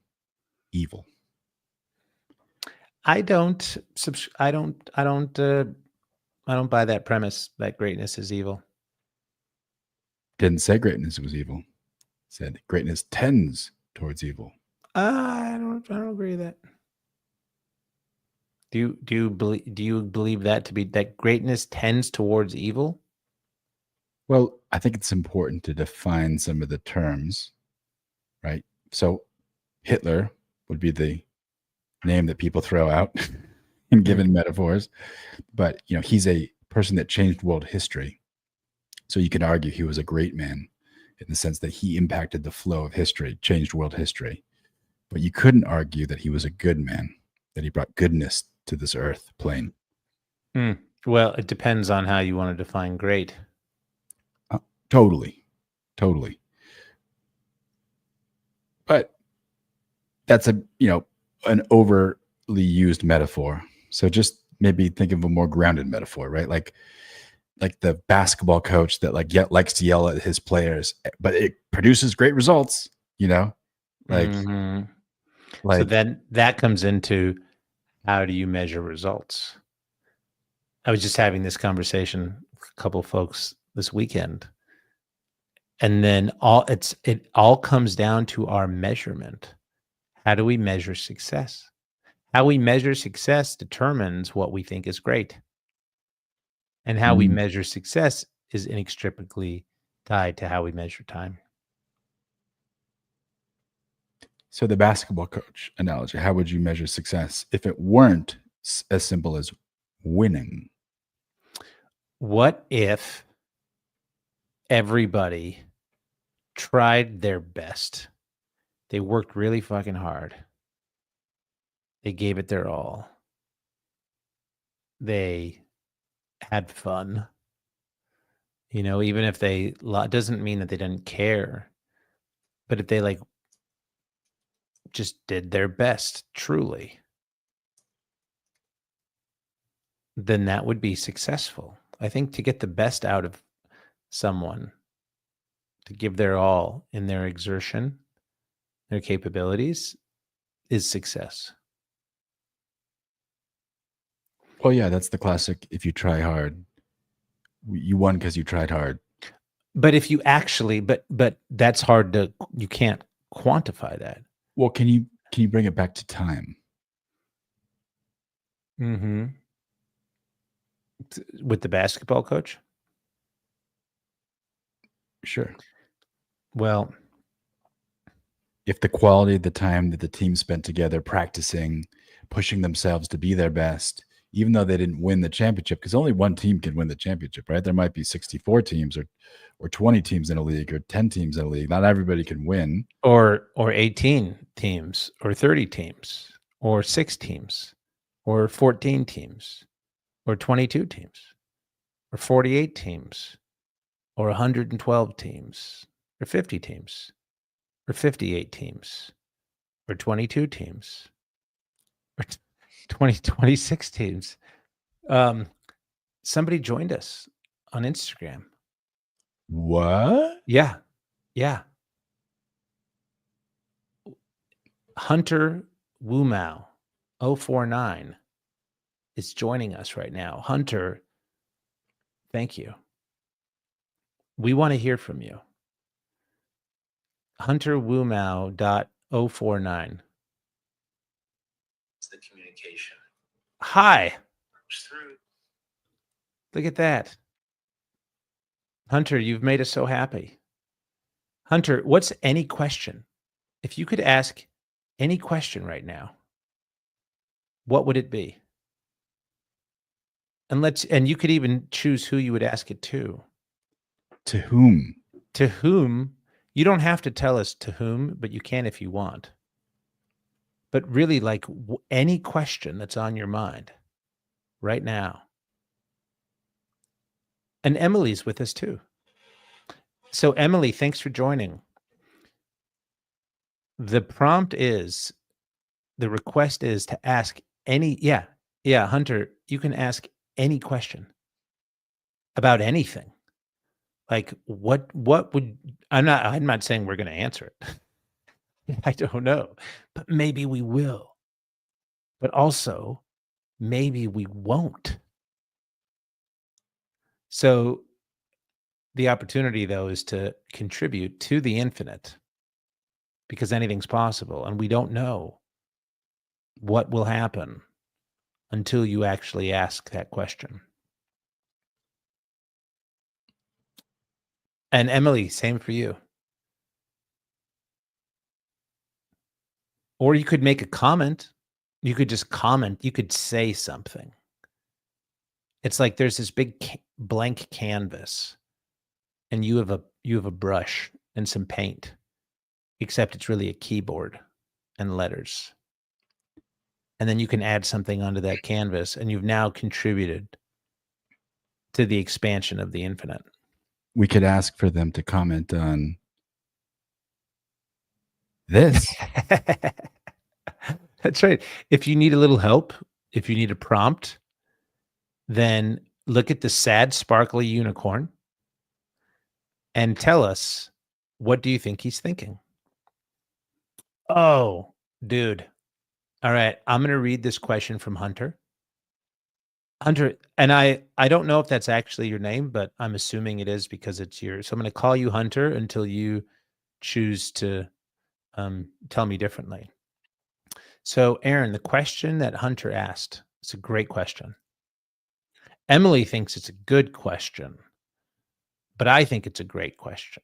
evil. I don't buy that premise that greatness is evil. Didn't say greatness was evil. Said greatness tends towards evil. I don't agree with that. Do you believe that to be that greatness tends towards evil? Well, I think it's important to define some of the terms, right? So Hitler would be the name that people throw out in given metaphors, but he's a person that changed world history. So you can argue he was a great man in the sense that he impacted the flow of history, changed world history. But you couldn't argue that he was a good man, that he brought goodness to this earth plane. Well, it depends on how you want to define great. Totally. But that's an overly used metaphor. So just maybe think of a more grounded metaphor, right? Like the basketball coach that likes to yell at his players, but it produces great results, like so then that comes into, how do you measure results? I was just having this conversation with a couple of folks this weekend, and then it all comes down to our measurement. How do we measure success? How we measure success determines what we think is great. And how we measure success is inextricably tied to how we measure time. So the basketball coach analogy, how would you measure success if it weren't as simple as winning? What if everybody tried their best? They worked really fucking hard. They gave it their all. They had fun. Even if doesn't mean that they didn't care, but if they just did their best truly, then that would be successful. I think to get the best out of someone, to give their all in their exertion, their capabilities, is success. Well, yeah, that's the classic. If you try hard, you won because you tried hard. But if you actually, but that's hard you can't quantify that. Well, can you bring it back to time? With the basketball coach? Sure. Well, if the quality of the time that the team spent together practicing, pushing themselves to be their best, even though they didn't win the championship, because only one team can win the championship, right? There might be 64 teams or 20 teams in a league or 10 teams in a league. Not everybody can win. Or 18 teams or 30 teams or 6 teams or 14 teams or 22 teams or 48 teams or 112 teams or 50 teams or 58 teams or 22 teams or 26 teams. Somebody joined us on Instagram. What? Yeah. Hunter Wumau 049 is joining us right now. Hunter, thank you. We want to hear from you. HunterWumau.049. It's the communication. Hi. Look at that. Hunter, you've made us so happy. Hunter, what's any question? If you could ask any question right now, what would it be? And you could even choose who you would ask it to. To whom? To whom? You don't have to tell us to whom, but you can if you want. But really, any question that's on your mind right now. And Emily's with us too. So Emily, thanks for joining. The request is to ask any, Hunter, you can ask any question about anything. What would, I'm not saying we're going to answer it. I don't know, but maybe we will. But also, maybe we won't. So the opportunity, though, is to contribute to the infinite, because anything's possible. And we don't know what will happen until you actually ask that question. And Emily, same for you. Or you could make a comment. You could just comment. You could say something. It's like there's this big blank canvas, and you have a brush and some paint, except it's really a keyboard and letters. And then you can add something onto that canvas, and you've now contributed to the expansion of the infinite. We could ask for them to comment on this. That's right. If you need a little help, if you need a prompt, then look at the sad, sparkly unicorn and tell us, what do you think he's thinking? Oh, dude. All right. I'm going to read this question from Hunter. Hunter, and I don't know if that's actually your name, but I'm assuming it is because it's yours. So I'm going to call you Hunter until you choose to tell me differently. So, Aaron, the question that Hunter asked, it's a great question. Emily thinks it's a good question, but I think it's a great question.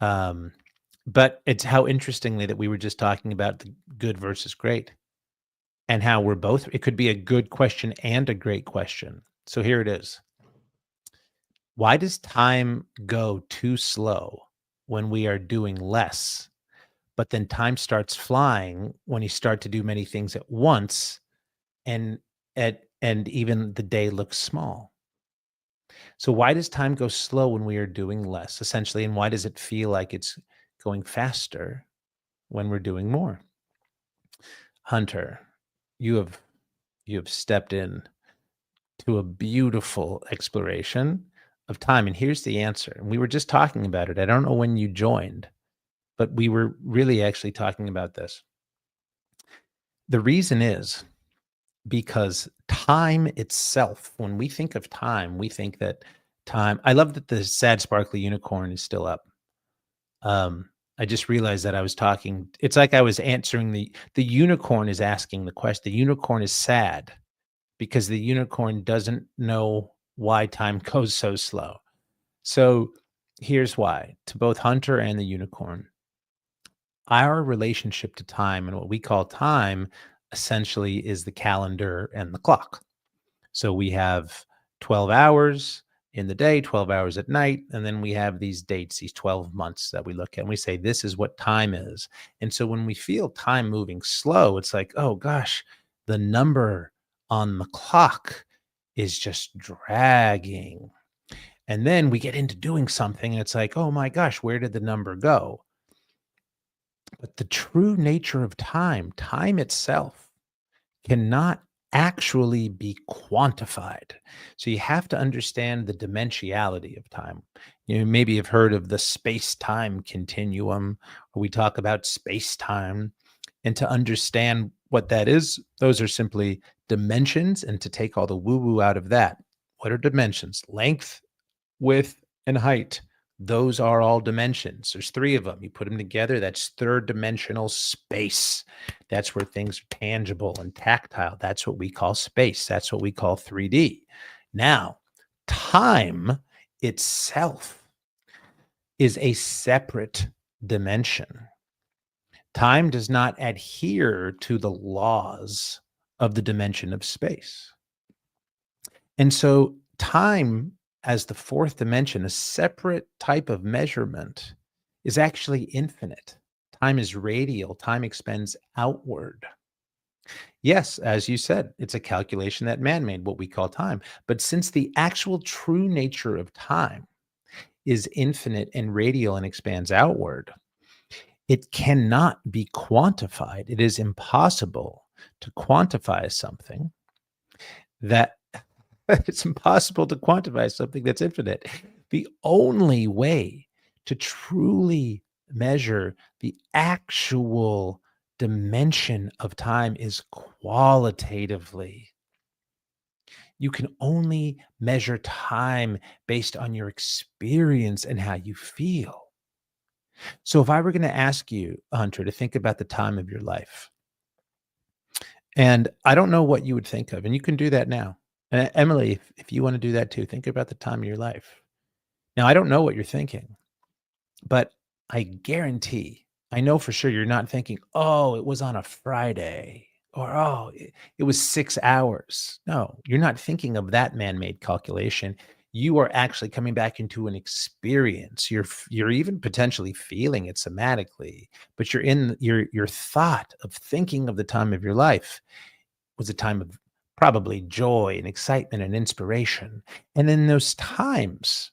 But it's how interestingly that we were just talking about the good versus great, and how we're both, it could be a good question and a great question. So here it is. Why does time go too slow when we are doing less, but then time starts flying when you start to do many things at once, and even the day looks small? So why does time go slow when we are doing less, essentially, and why does it feel like it's going faster when we're doing more? Hunter, you have stepped in to a beautiful exploration of time, and here's the answer. And we were just talking about it. I don't know when you joined, but we were really actually talking about this. The reason is because time itself, when we think of time, we think that time, I love that the sad sparkly unicorn is still up. I just realized that I was talking, it's like I was answering the unicorn is asking the question. The unicorn is sad because the unicorn doesn't know why time goes so slow. So here's why. To both Hunter and the unicorn, our relationship to time and what we call time essentially is the calendar and the clock. So we have 12 hours in the day, 12 hours at night, and then we have these dates, these 12 months that we look at, and we say, this is what time is. And so when we feel time moving slow, it's like, oh gosh, the number on the clock is just dragging. And then we get into doing something, and it's like, oh my gosh, where did the number go? But the true nature of time, time itself, cannot actually be quantified. So you have to understand the dimensionality of time. You maybe have heard of the space-time continuum, or we talk about space-time. And to understand what that is, those are simply dimensions. And to take all the woo-woo out of that, what are dimensions? Length, width, and height. Those are all dimensions. There's three of them. You put them together, that's third dimensional space. That's where things are tangible and tactile. That's what we call space. That's what we call 3D. Now, time itself is a separate dimension. Time does not adhere to the laws of the dimension of space. And so time, as the fourth dimension, a separate type of measurement, is actually infinite. Time is radial. Time expands outward. Yes, as you said, it's a calculation that man made, what we call time. But since the actual true nature of time is infinite and radial and expands outward, it cannot be quantified. It is impossible to quantify something that it's impossible to quantify something that's infinite. The only way to truly measure the actual dimension of time is qualitatively. You can only measure time based on your experience and how you feel. So if I were going to ask you, Hunter, to think about the time of your life, and I don't know what you would think of, and you can do that now. Emily, if you want to do that too, think about the time of your life. Now, I don't know what you're thinking, but I guarantee, I know for sure you're not thinking, oh, it was on a Friday or oh, it was 6 hours. No, you're not thinking of that man made calculation. You are actually coming back into an experience. You're even potentially feeling it somatically, but you're in your thought of thinking of the time of your life was a time of probably joy and excitement and inspiration. And in those times,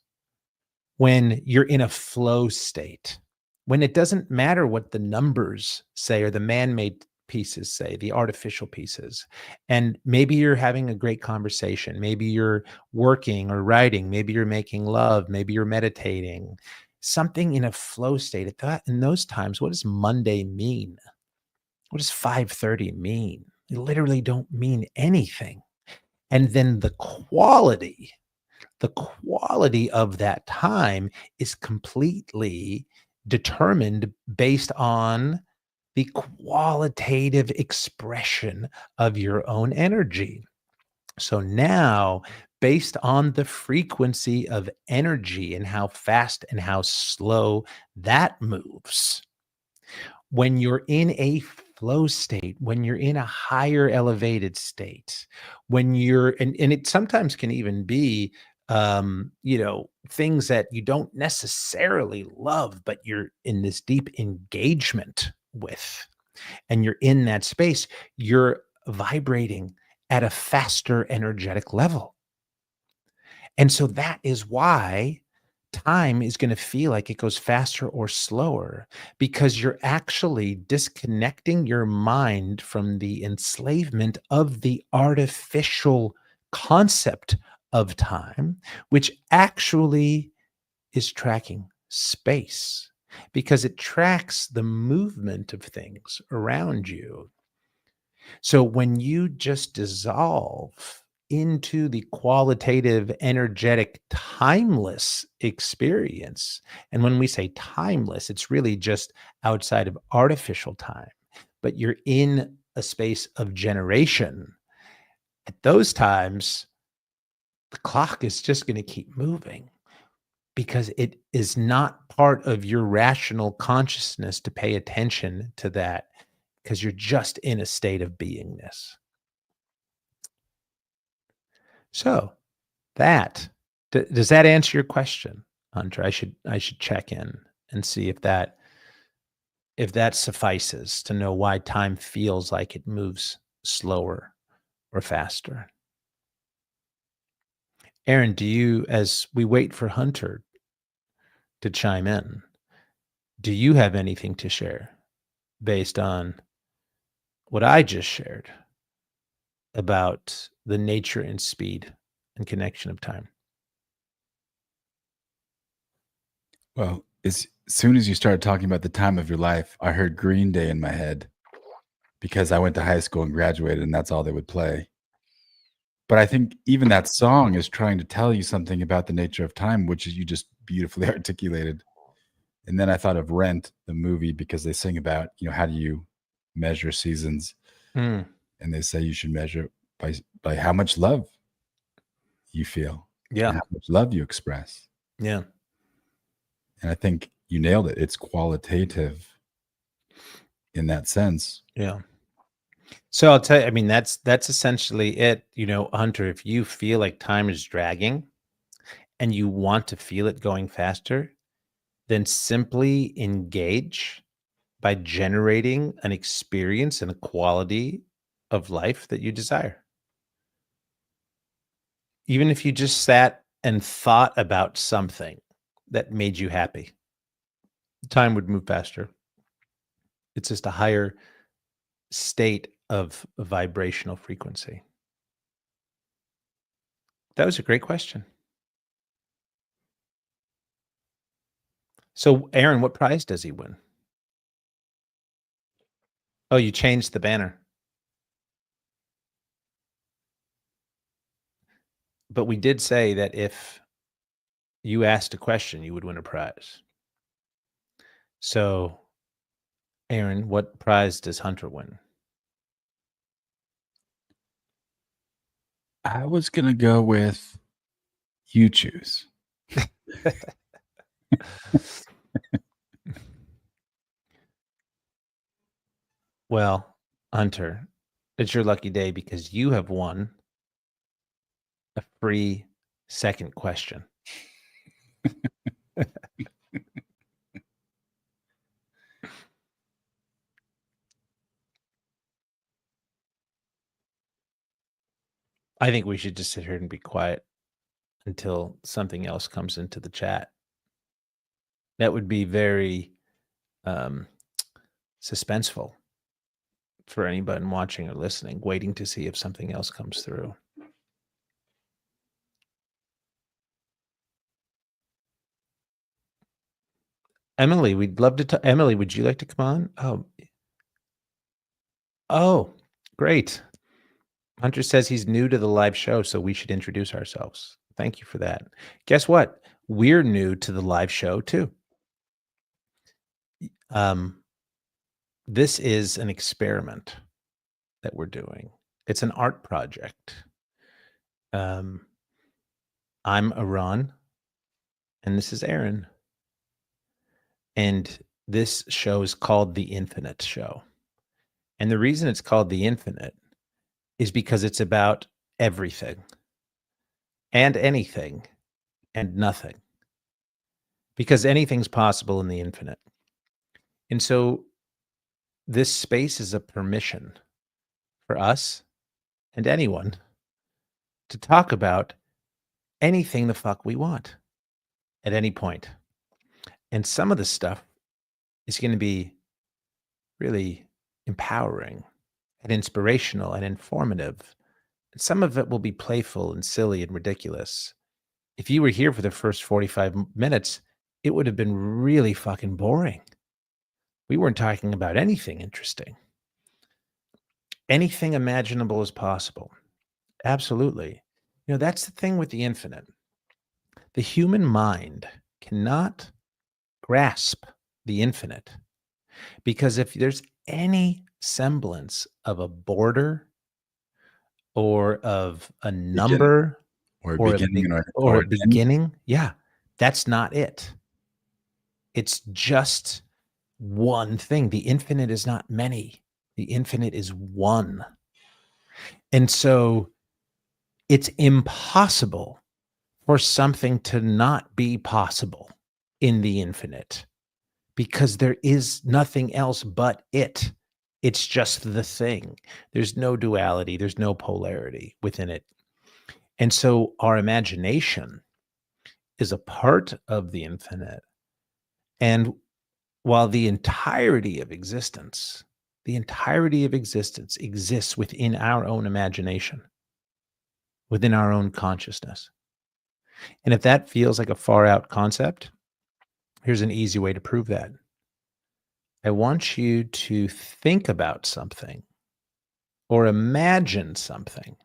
when you're in a flow state, when it doesn't matter what the numbers say or the man-made pieces say, the artificial pieces, and maybe you're having a great conversation, maybe you're working or writing, maybe you're making love, maybe you're meditating, something in a flow state at that in those times. What does Monday mean? What does 5:30 mean? They literally don't mean anything. And then the quality of that time is completely determined based on the qualitative expression of your own energy. So now, based on the frequency of energy and how fast and how slow that moves, when you're in a flow state, when you're in a higher elevated state, when you're and it sometimes can even be things that you don't necessarily love, but you're in this deep engagement with, and you're in that space, you're vibrating at a faster energetic level. And so that is why time is going to feel like it goes faster or slower because you're actually disconnecting your mind from the enslavement of the artificial concept of time, which actually is tracking space because it tracks the movement of things around you. So when you just dissolve into the qualitative, energetic, timeless experience, and when we say timeless, it's really just outside of artificial time, but you're in a space of generation. At those times, the clock is just going to keep moving because it is not part of your rational consciousness to pay attention to that because you're just in a state of beingness. So does that answer your question, Hunter? I should check in and see if that suffices to know why time feels like it moves slower or faster. Aaron, as we wait for Hunter to chime in, do you have anything to share based on what I just shared about the nature and speed and connection of time? Well, as soon as you started talking about the time of your life, I heard Green Day in my head because I went to high school and graduated, and that's all they would play. But I think even that song is trying to tell you something about the nature of time, which is you just beautifully articulated. And then I thought of Rent, the movie, because they sing about, how do you measure seasons? Mm, And they say you should measure by how much love you feel yeah, and how much love you express. yeah, And I think you nailed it. It's qualitative in that sense. yeah. So I'll tell you, I mean, that's essentially it. Hunter, if you feel like time is dragging and you want to feel it going faster, then simply engage by generating an experience and a quality of life that you desire. Even if you just sat and thought about something that made you happy, time would move faster. It's just a higher state of vibrational frequency. That was a great question. So, Aaron, what prize does he win? Oh, you changed the banner. But we did say that if you asked a question, you would win a prize. So, Aaron, what prize does Hunter win? I was going to go with you choose. Well, Hunter, it's your lucky day because you have won a free second question. I think we should just sit here and be quiet until something else comes into the chat. That would be very suspenseful for anybody watching or listening, waiting to see if something else comes through. Emily, we'd love to Emily, would you like to come on? Oh, great. Hunter says he's new to the live show, so we should introduce ourselves. Thank you for that. Guess what? We're new to the live show too. This is an experiment that we're doing. It's an art project. I'm Iran, and this is Aaron. And this show is called The Infinite Show. And the reason it's called The Infinite is because it's about everything and anything and nothing. Because anything's possible in the infinite. And so this space is a permission for us and anyone to talk about anything the fuck we want at any point. And some of the stuff is going to be really empowering and inspirational and informative. And some of it will be playful and silly and ridiculous. If you were here for the first 45 minutes, it would have been really fucking boring. We weren't talking about anything interesting. Anything imaginable is possible. Absolutely. You know, that's the thing with the infinite. The human mind cannot grasp the infinite because if there's any semblance of a border or of a number or or beginning a beginning, yeah, that's not it. It's just one thing. The infinite is not many. The infinite is one. And so it's impossible for something to not be possible in the infinite because there is nothing else but it. It's just the thing. There's no duality. There's no polarity within it. And so our imagination is a part of the infinite. And while the entirety of existence exists within our own imagination, within our own consciousness. And if that feels like a far out concept, here's an easy way to prove that. I want you to think about something or imagine something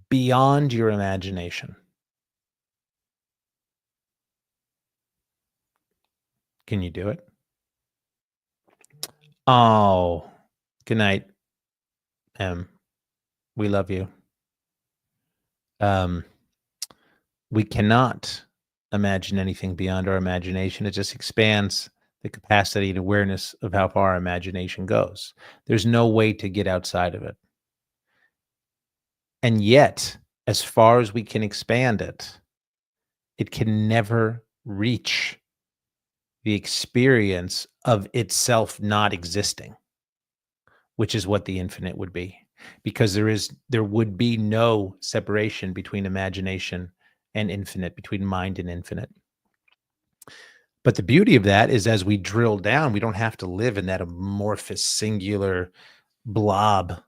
beyond your imagination. Can you do it? Oh, good night, Em. We love you. We cannot imagine anything beyond our imagination. It just expands the capacity and awareness of how far our imagination goes. There's no way to get outside of it. And yet, as far as we can expand it, it can never reach the experience of itself not existing, which is what the infinite would be. Because there would be no separation between imagination and infinite, between mind and infinite. But the beauty of that is as we drill down, we don't have to live in that amorphous, singular blob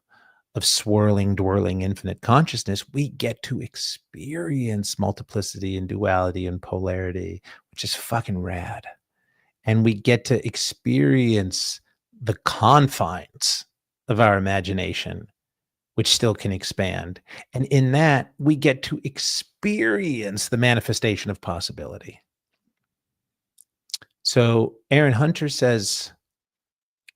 of swirling, twirling, infinite consciousness. We get to experience multiplicity and duality and polarity, which is fucking rad. And we get to experience the confines of our imagination, which still can expand. And in that, we get to experience the manifestation of possibility. So Aaron Hunter says,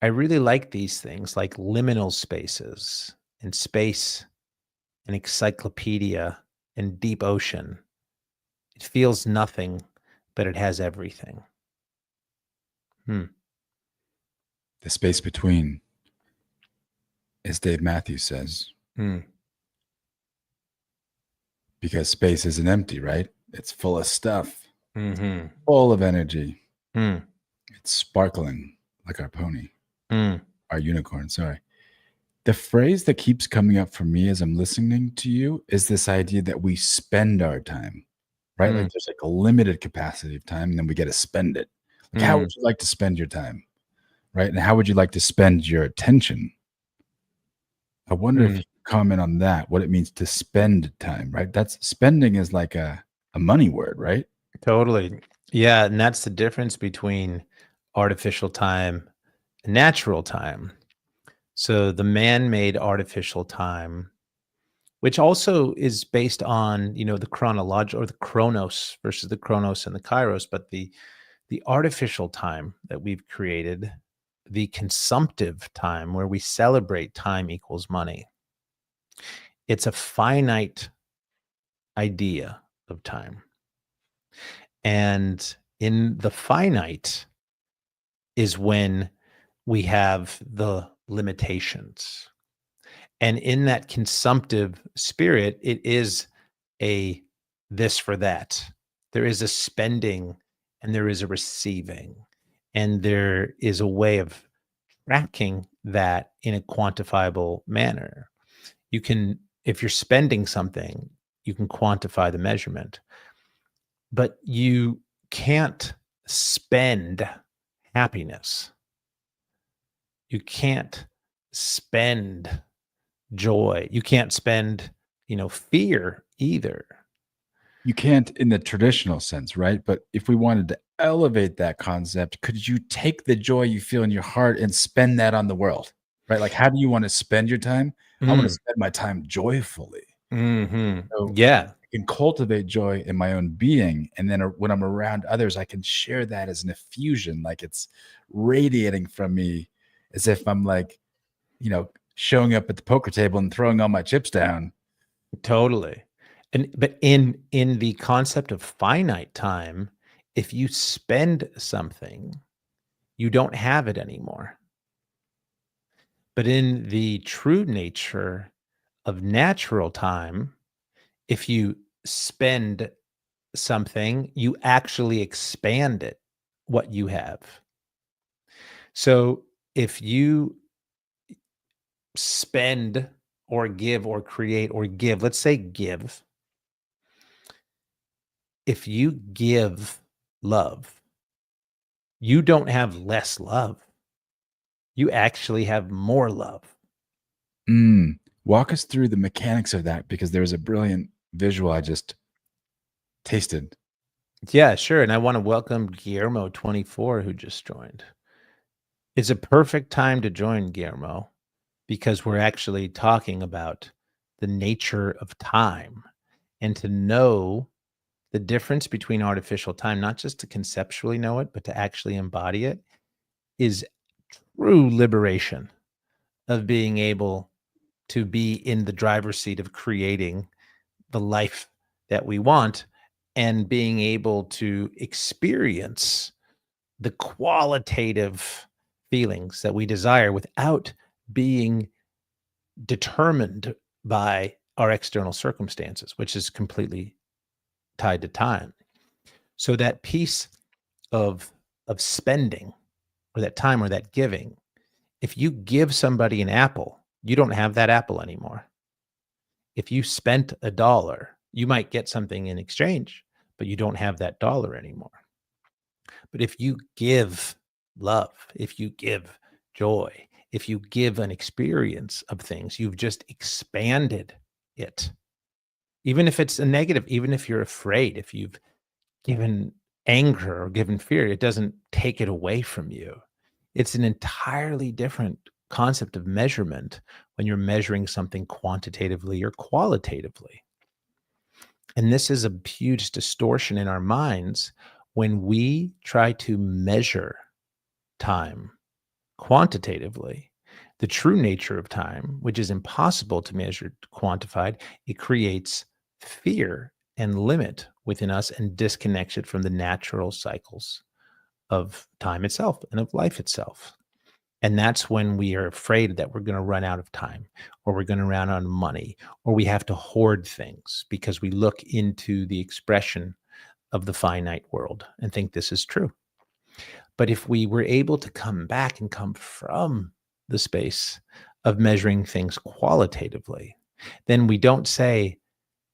I really like these things like liminal spaces and space and encyclopedia and deep ocean. It feels nothing, but it has everything. The space between, as Dave Matthews says, because space isn't empty, right? It's full of stuff, full of energy. It's sparkling like our pony, our unicorn, sorry. The phrase that keeps coming up for me as I'm listening to you is this idea that we spend our time, right? Like there's like a limited capacity of time, and then we get to spend it. Like, how would you like to spend your time, right? And how would you like to spend your attention? I wonder if you could comment on that, what it means to spend time, right? That's spending is like a money word, right? Totally. Yeah. And that's the difference between artificial time and natural time. So the man-made artificial time, which also is based on, the chronological or the chronos versus the chronos and the kairos, but the artificial time that we've created, the consumptive time where we celebrate time equals money. It's a finite idea of time. And in the finite is when we have the limitations. And in that consumptive spirit, it is a this for that. There is a spending and there is a receiving. And there is a way of tracking that in a quantifiable manner. You can, if you're spending something, you can quantify the measurement, but you can't spend happiness. You can't spend joy. You can't spend, fear either. You can't in the traditional sense, right? But if we wanted to elevate that concept, could you take the joy you feel in your heart and spend that on the world, right? Like, how do you want to spend your time? I want to spend my time joyfully. So Yeah. I can cultivate joy in my own being. And then when I'm around others, I can share that as an effusion, like it's radiating from me as if I'm like, showing up at the poker table and throwing all my chips down. Totally. But in the concept of finite time, if you spend something, you don't have it anymore. But in the true nature of natural time, if you spend something, you actually expand it, what you have. So if you spend or give or create or give, let's say give. If you give love, you don't have less love. You actually have more love. Walk us through the mechanics of that, because there was a brilliant visual I just tasted. Yeah, sure. And I want to welcome Guillermo24, who just joined. It's a perfect time to join, Guillermo, because we're actually talking about the nature of time and to know the difference between artificial time, not just to conceptually know it, but to actually embody it, is true liberation of being able to be in the driver's seat of creating the life that we want and being able to experience the qualitative feelings that we desire without being determined by our external circumstances, which is completely tied to time. So that piece of spending, or that time, or that giving, if you give somebody an apple, you don't have that apple anymore. If you spent $1, you might get something in exchange, but you don't have that dollar anymore. But if you give love, if you give joy, if you give an experience of things, you've just expanded it. Even if it's a negative, even if you're afraid, if you've given anger or given fear, it doesn't take it away from you. It's an entirely different concept of measurement when you're measuring something quantitatively or qualitatively. And this is a huge distortion in our minds when we try to measure time quantitatively. The true nature of time, which is impossible to measure, quantified, it creates fear and limit within us and disconnects it from the natural cycles of time itself and of life itself. And that's when we are afraid that we're going to run out of time, or we're going to run out of money, or we have to hoard things because we look into the expression of the finite world and think this is true. But if we were able to come back and come from the space of measuring things qualitatively, then we don't say,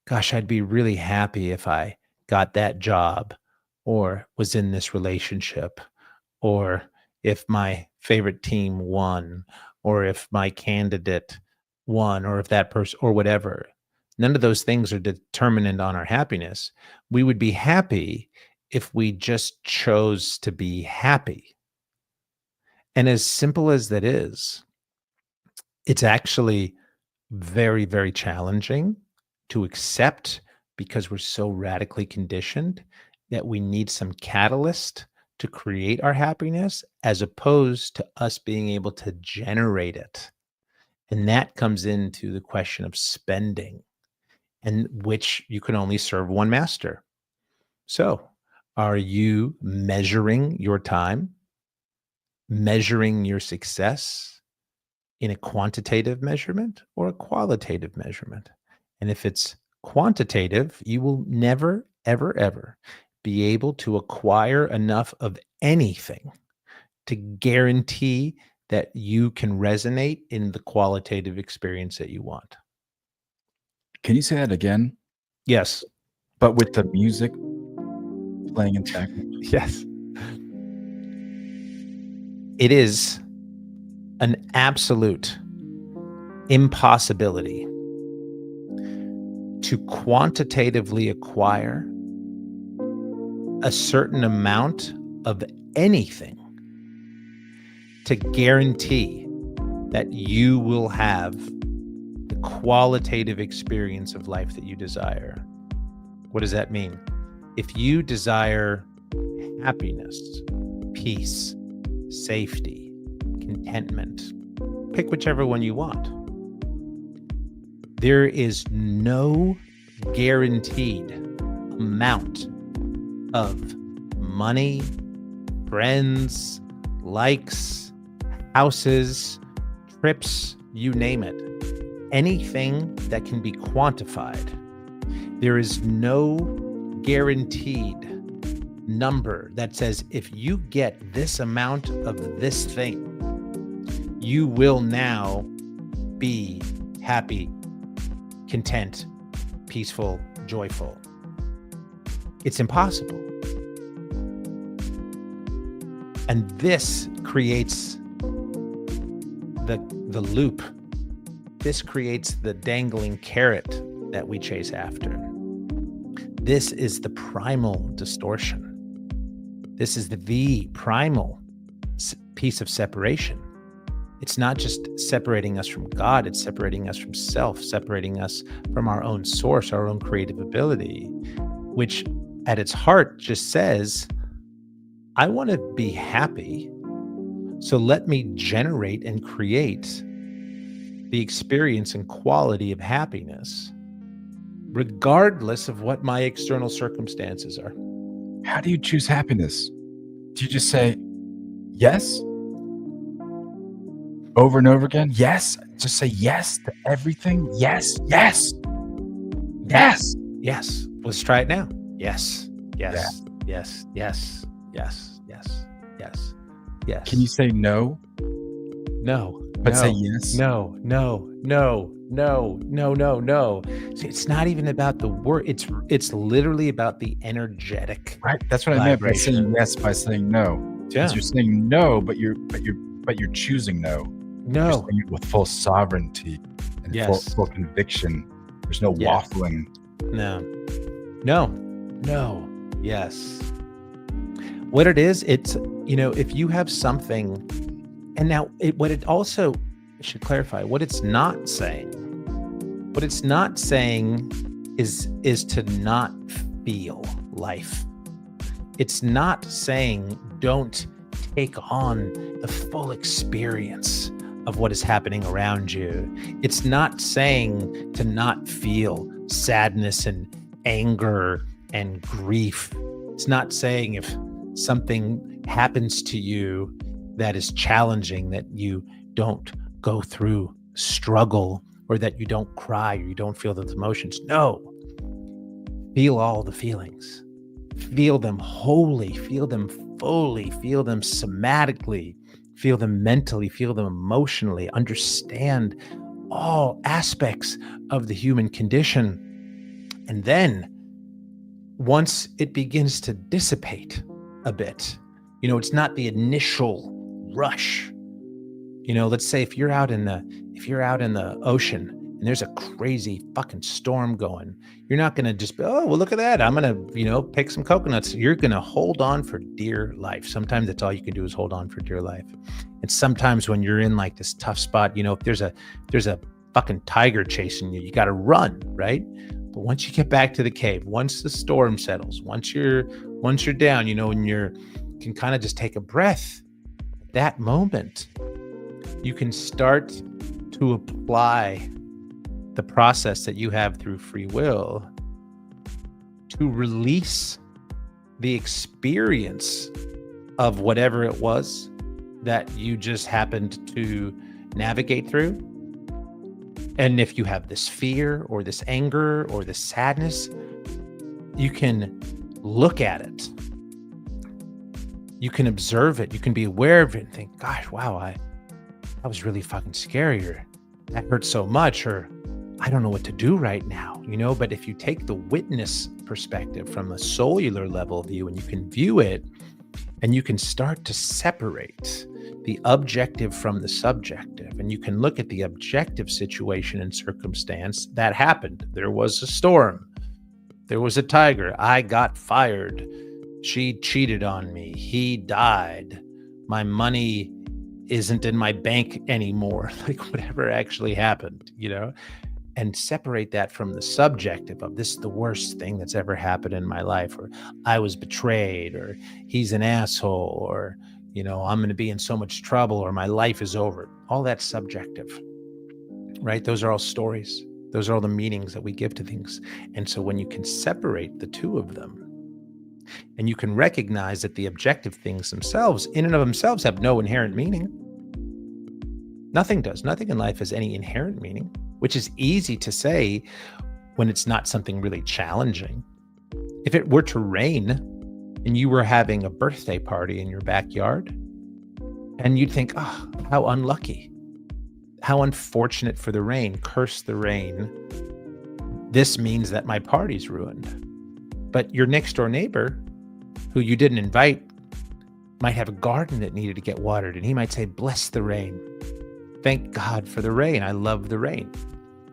gosh, I'd be really happy if I got that job or was in this relationship, or if my favorite team won, or if my candidate won, or if that person or whatever. None of those things are determinant on our happiness. We would be happy if we just chose to be happy. And as simple as that is, it's actually very, very challenging to accept, because we're so radically conditioned that we need some catalyst to create our happiness, as opposed to us being able to generate it. And that comes into the question of spending, and which you can only serve one master. So, are you measuring your time, measuring your success in a quantitative measurement or a qualitative measurement? And if it's quantitative, you will never, ever, ever be able to acquire enough of anything to guarantee that you can resonate in the qualitative experience that you want. Can you say that again? Yes. But with the music playing in background? Yes. It is an absolute impossibility to quantitatively acquire a certain amount of anything to guarantee that you will have the qualitative experience of life that you desire. What does that mean? If you desire happiness, peace, safety, contentment, pick whichever one you want. There is no guaranteed amount of money, friends, likes, houses, trips, you name it, anything that can be quantified. There is no guaranteed number that says if you get this amount of this thing, you will now be happy, content, peaceful, joyful. It's impossible. And this creates the loop. This creates the dangling carrot that we chase after. This is the primal distortion. This is the primal piece of separation. It's not just separating us from God, it's separating us from self, separating us from our own source, our own creative ability, which at its heart just says, I want to be happy, so let me generate and create the experience and quality of happiness, regardless of what my external circumstances are. How do you choose happiness? Do you just say yes over and over again? Yes. Just say yes to everything. Yes. Yes. Yes. Yes. Let's try it now. Yes. Yes. Yes. Yes. Yes. Yes. Yes. Yes. Can you say no? No. But no, say yes. No. See, it's not even about the word. It's literally about the energetic. Right. That's what I meant by saying vibration. yes by saying no. Yeah. Because you're saying no, but you're choosing no. You're No. saying it with full sovereignty and Yes. full conviction. There's no Yeah. waffling. No. Yes. What it is, it's, if you have something, and now what it also should clarify, what it's not saying is to not feel life. It's not saying don't take on the full experience of what is happening around you. It's not saying to not feel sadness and anger and grief. It's not saying if something happens to you that is challenging, that you don't go through struggle, or that you don't cry, or you don't feel those emotions. No, feel all the feelings. Feel them wholly, feel them fully, feel them somatically, feel them mentally, feel them emotionally. Understand all aspects of the human condition. And then once it begins to dissipate a bit, it's not the initial rush. Let's say if you're out in the ocean and there's a crazy fucking storm going, you're not going to just be, oh, well, look at that, I'm going to, pick some coconuts. You're going to hold on for dear life. Sometimes that's all you can do is hold on for dear life. And sometimes when you're in like this tough spot, if there's a fucking tiger chasing you, you got to run, right? But once you get back to the cave, once the storm settles, once you're down, and you can kind of just take a breath, that moment, you can start to apply the process that you have through free will to release the experience of whatever it was that you just happened to navigate through. And if you have this fear or this anger or this sadness, you can look at it. You can observe it. You can be aware of it and think, gosh, wow, that was really fucking scary, or that hurt so much, or I don't know what to do right now, But if you take the witness perspective from a cellular level view, and you can view it, and you can start to separate the objective from the subjective, and you can look at the objective situation and circumstance that happened. There was a storm. There was a tiger. I got fired. She cheated on me. He died. My money isn't in my bank anymore. Like whatever actually happened, and separate that from the subjective of this is the worst thing that's ever happened in my life, or I was betrayed, or he's an asshole, or, I'm going to be in so much trouble, or my life is over. All that's subjective, right? Those are all stories. Those are all the meanings that we give to things. And so when you can separate the two of them, and you can recognize that the objective things themselves, in and of themselves, have no inherent meaning. Nothing does. Nothing in life has any inherent meaning, which is easy to say when it's not something really challenging. If it were to rain and you were having a birthday party in your backyard, and you'd think, oh, how unlucky, how unfortunate for the rain, curse the rain. This means that my party's ruined. But your next door neighbor, who you didn't invite, might have a garden that needed to get watered, and he might say, bless the rain. Thank God for the rain. I love the rain.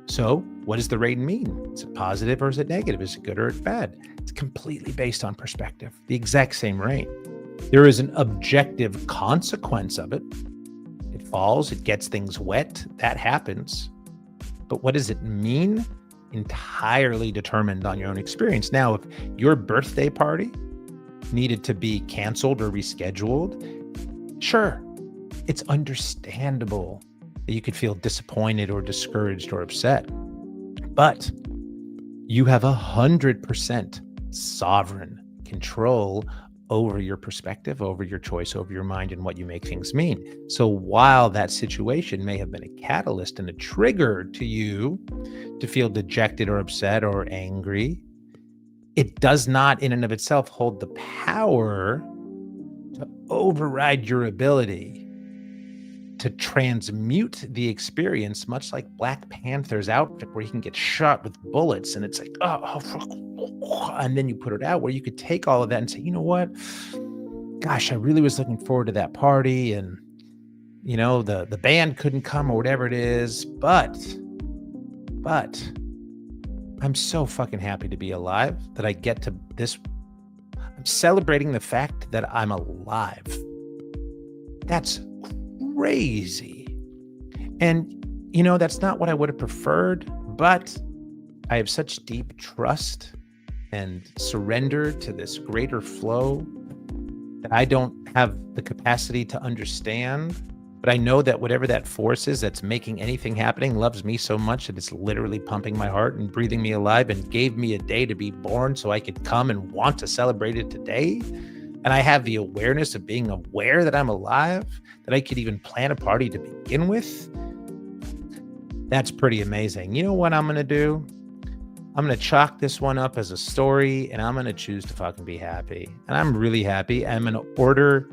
So what does the rain mean? Is it positive or is it negative? Is it good or is it bad? It's completely based on perspective. The exact same rain. There is an objective consequence of it. It falls, it gets things wet. That happens. But what does it mean? Entirely determined on your own experience. Now, if your birthday party needed to be canceled or rescheduled, sure, it's understandable that you could feel disappointed or discouraged or upset. But you have 100% sovereign control over your perspective, over your choice, over your mind, and what you make things mean. So while that situation may have been a catalyst and a trigger to you to feel dejected or upset or angry, it does not in and of itself hold the power to override your ability to transmute the experience, much like Black Panther's outfit, where he can get shot with bullets and it's like, oh, fuck. And then you put it out, where you could take all of that and say, you know what? Gosh, I really was looking forward to that party, and the band couldn't come or whatever it is, but I'm so fucking happy to be alive that I get to this. I'm celebrating the fact that I'm alive. That's crazy. And, that's not what I would have preferred, but I have such deep trust and surrender to this greater flow that I don't have the capacity to understand But I know that whatever that force is that's making anything happening loves me so much that it's literally pumping my heart and breathing me alive and gave me a day to be born so I could come and want to celebrate it today. And I have the awareness of being aware that I'm alive, that I could even plan a party to begin with. That's pretty amazing. You know what I'm going to do? I'm going to chalk this one up as a story, and I'm going to choose to fucking be happy. And I'm really happy. I'm going to order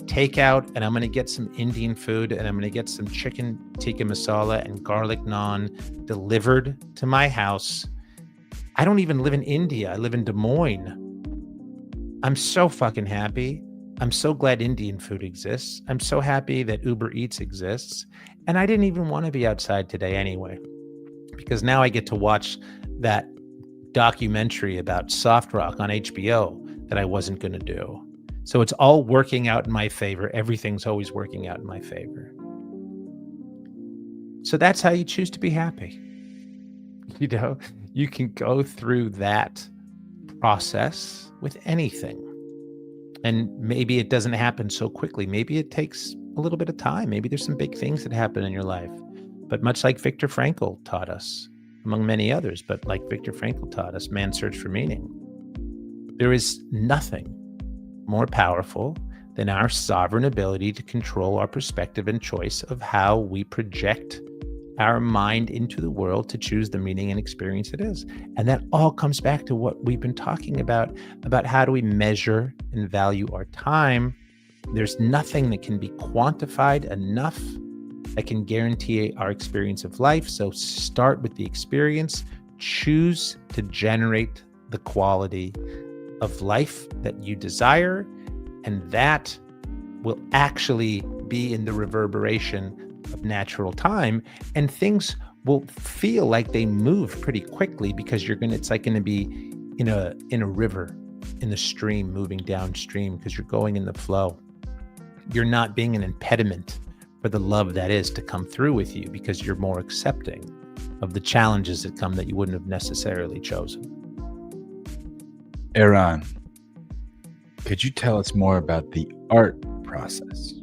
takeout, and I'm going to get some Indian food, and I'm going to get some chicken tikka masala and garlic naan delivered to my house. I don't even live in India. I live in Des Moines. I'm so fucking happy. I'm so glad Indian food exists. I'm so happy that Uber Eats exists. And I didn't even want to be outside today anyway, because now I get to watch that documentary about soft rock on HBO that I wasn't going to do. So it's all working out in my favor. Everything's always working out in my favor. So that's how you choose to be happy. You know, you can go through that process with anything. And maybe it doesn't happen so quickly. Maybe it takes a little bit of time. Maybe there's some big things that happen in your life. But much like Viktor Frankl taught us, among many others, but like Viktor Frankl taught us, Man's Search for Meaning, there is nothing more powerful than our sovereign ability to control our perspective and choice of how we project our mind into the world to choose the meaning and experience it is. And that all comes back to what we've been talking about how do we measure and value our time. There's nothing that can be quantified enough that can guarantee our experience of life. So start with the experience, choose to generate the quality of life that you desire, and that will actually be in the reverberation of natural time, and things will feel like they move pretty quickly because it's like going to be in a river, in the stream, moving downstream because you're going in the flow. You're not being an impediment for the love that is to come through with you because you're more accepting of the challenges that come that you wouldn't have necessarily chosen. Aaron, could you tell us more about the art process?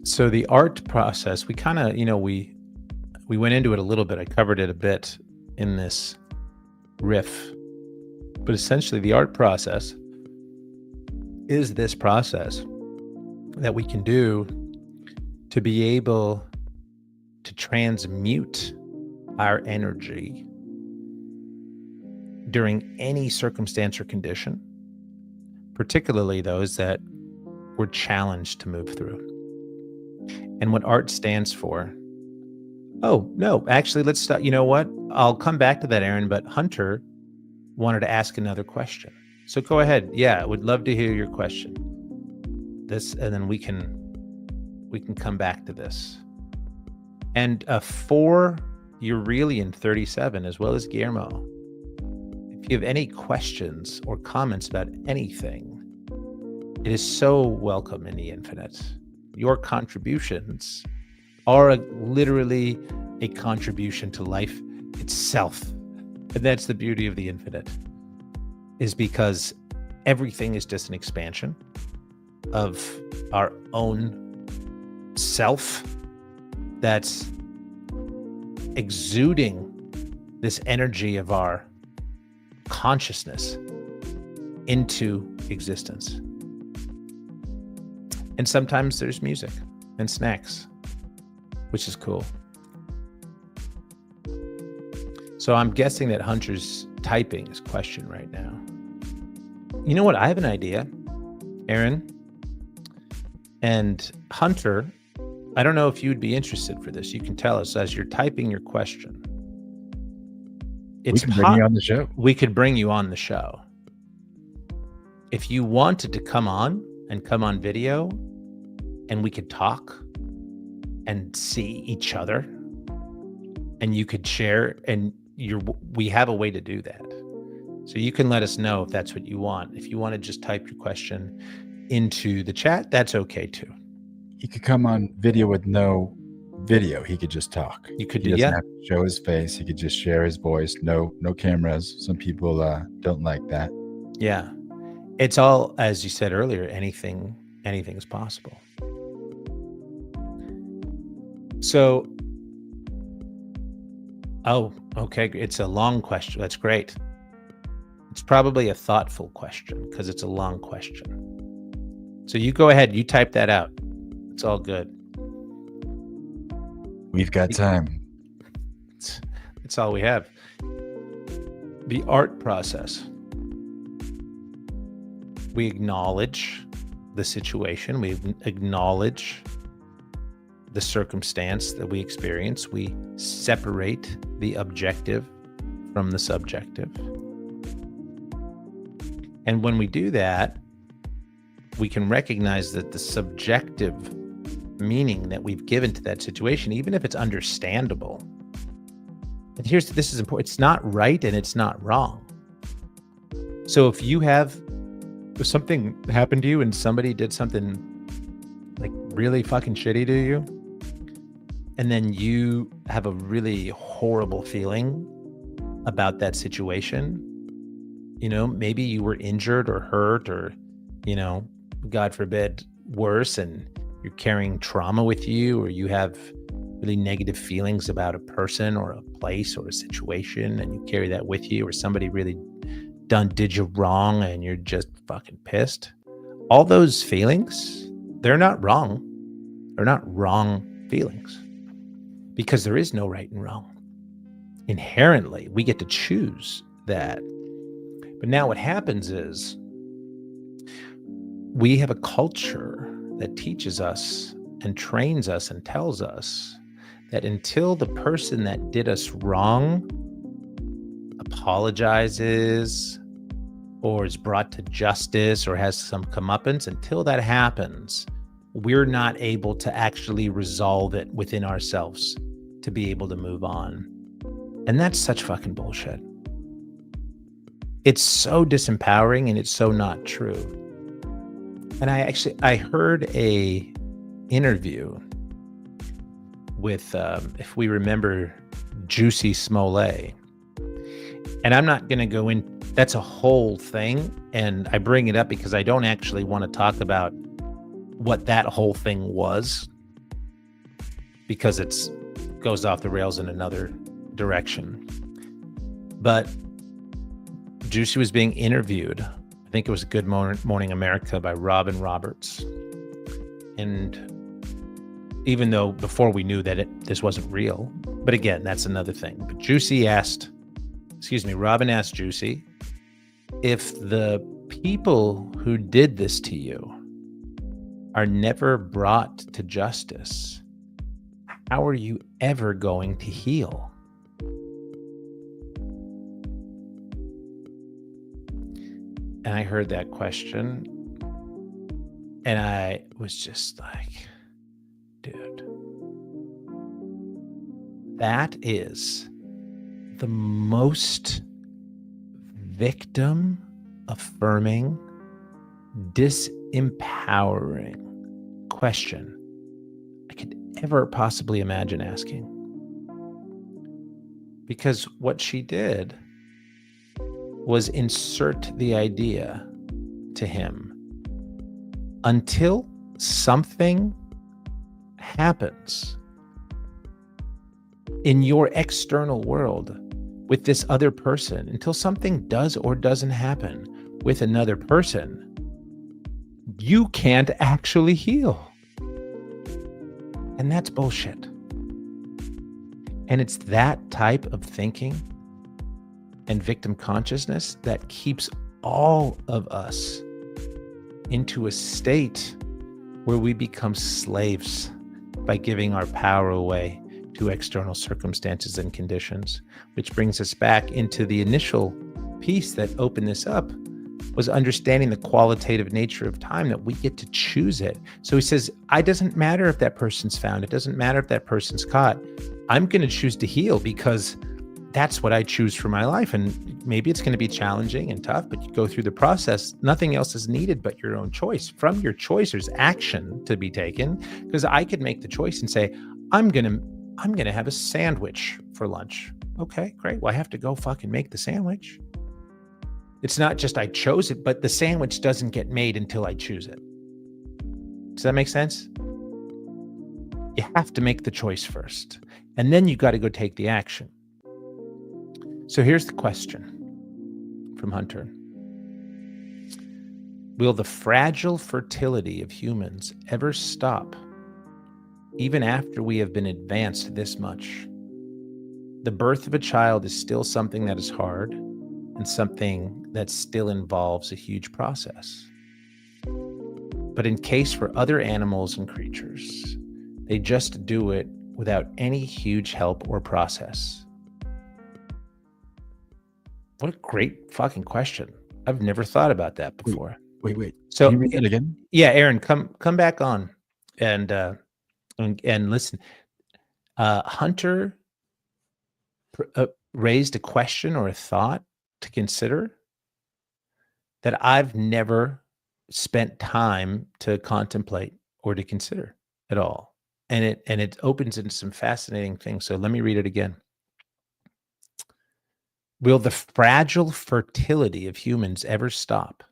So the art process, we kind of, we went into it a little bit. I covered it a bit in this riff, but essentially the art process is this process that we can do to be able to transmute our energy during any circumstance or condition, particularly those that we're challenged to move through. And what art stands for. Oh, no, actually, let's stop. You know what? I'll come back to that, Aaron, but Hunter wanted to ask another question. So go ahead. Yeah, I would love to hear your question. And then we can come back to this. And for Eurelian 37, as well as Guillermo, if you have any questions or comments about anything, it is so welcome in the infinite. Your contributions are literally a contribution to life itself. And that's the beauty of the infinite, is because everything is just an expansion of our own self that's exuding this energy of our consciousness into existence. And sometimes there's music and snacks, which is cool. So I'm guessing that Hunter's typing his question right now. You know what? I have an idea, Aaron. And Hunter, I don't know if you'd be interested for this. You can tell us as you're typing your question. We can bring you on the show. We could bring you on the show. If you wanted to come on video, and we could talk and see each other, and you could share, and we have a way to do that. So you can let us know if that's what you want. If you want to just type your question into the chat, that's okay too. He could come on video with no video. He could just talk. You could He doesn't have to show his face. He could just share his voice. No cameras. Some people don't like that. Yeah. It's all, as you said earlier, anything is possible. So, oh, okay. It's a long question. That's great. It's probably a thoughtful question because it's a long question. So you go ahead. You type that out. It's all good. We've got time. It's all we have. The art process. We acknowledge the situation. We acknowledge the circumstance that we experience. We separate the objective from the subjective. And when we do that, we can recognize that the subjective meaning that we've given to that situation, even if it's understandable, and this is important, it's not right and it's not wrong. So if something happened to you and somebody did something like really fucking shitty to you, and then you have a really horrible feeling about that situation, maybe you were injured or hurt or, God forbid, worse, and you're carrying trauma with you, or you have really negative feelings about a person or a place or a situation, and you carry that with you, or somebody really did you wrong and you're just fucking pissed. All those feelings, they're not wrong. They're not wrong feelings because there is no right and wrong. Inherently, we get to choose that. But now what happens is we have a culture that teaches us and trains us and tells us that until the person that did us wrong apologizes or is brought to justice or has some comeuppance, until that happens, we're not able to actually resolve it within ourselves to be able to move on. And that's such fucking bullshit. It's so disempowering and it's so not true. And I heard a interview with, if we remember, Jussie Smollett. And I'm not going to go in, that's a whole thing. And I bring it up because I don't actually want to talk about what that whole thing was, because it goes off the rails in another direction. But Jussie was being interviewed. I think it was Good Morning America by Robin Roberts. And even though before we knew that this wasn't real, but again, that's another thing. But Robin asked Jussie, if the people who did this to you are never brought to justice, how are you ever going to heal? And I heard that question and I was just like, dude, that is the most victim affirming, disempowering question I could ever possibly imagine asking. Because what she did was insert the idea to him until something happens in your external world with this other person, until something does or doesn't happen with another person, you can't actually heal. And that's bullshit. And it's that type of thinking and victim consciousness that keeps all of us into a state where we become slaves by giving our power away to external circumstances and conditions, which brings us back into the initial piece that opened this up, was understanding the qualitative nature of time, that we get to choose it. So he says, it doesn't matter if that person's found. It doesn't matter if that person's caught. I'm going to choose to heal because that's what I choose for my life. And maybe it's going to be challenging and tough, but you go through the process. Nothing else is needed but your own choice. From your choice, there's action to be taken, because I could make the choice and say, I'm going to have a sandwich for lunch. Okay, great. Well, I have to go fucking make the sandwich. It's not just I chose it, but the sandwich doesn't get made until I choose it. Does that make sense? You have to make the choice first, and then you got to go take the action. So here's the question from Hunter. Will the fragile fertility of humans ever stop, even after we have been advanced this much? The birth of a child is still something that is hard and something that still involves a huge process. But in case for other animals and creatures, they just do it without any huge help or process. What a great fucking question. I've never thought about that before. Wait. So Can you read that again? Yeah, Aaron, come back on and listen. Hunter raised a question or a thought to consider that I've never spent time to contemplate or to consider at all. And it opens into some fascinating things. So let me read it again. Will the fragile fertility of humans ever stop,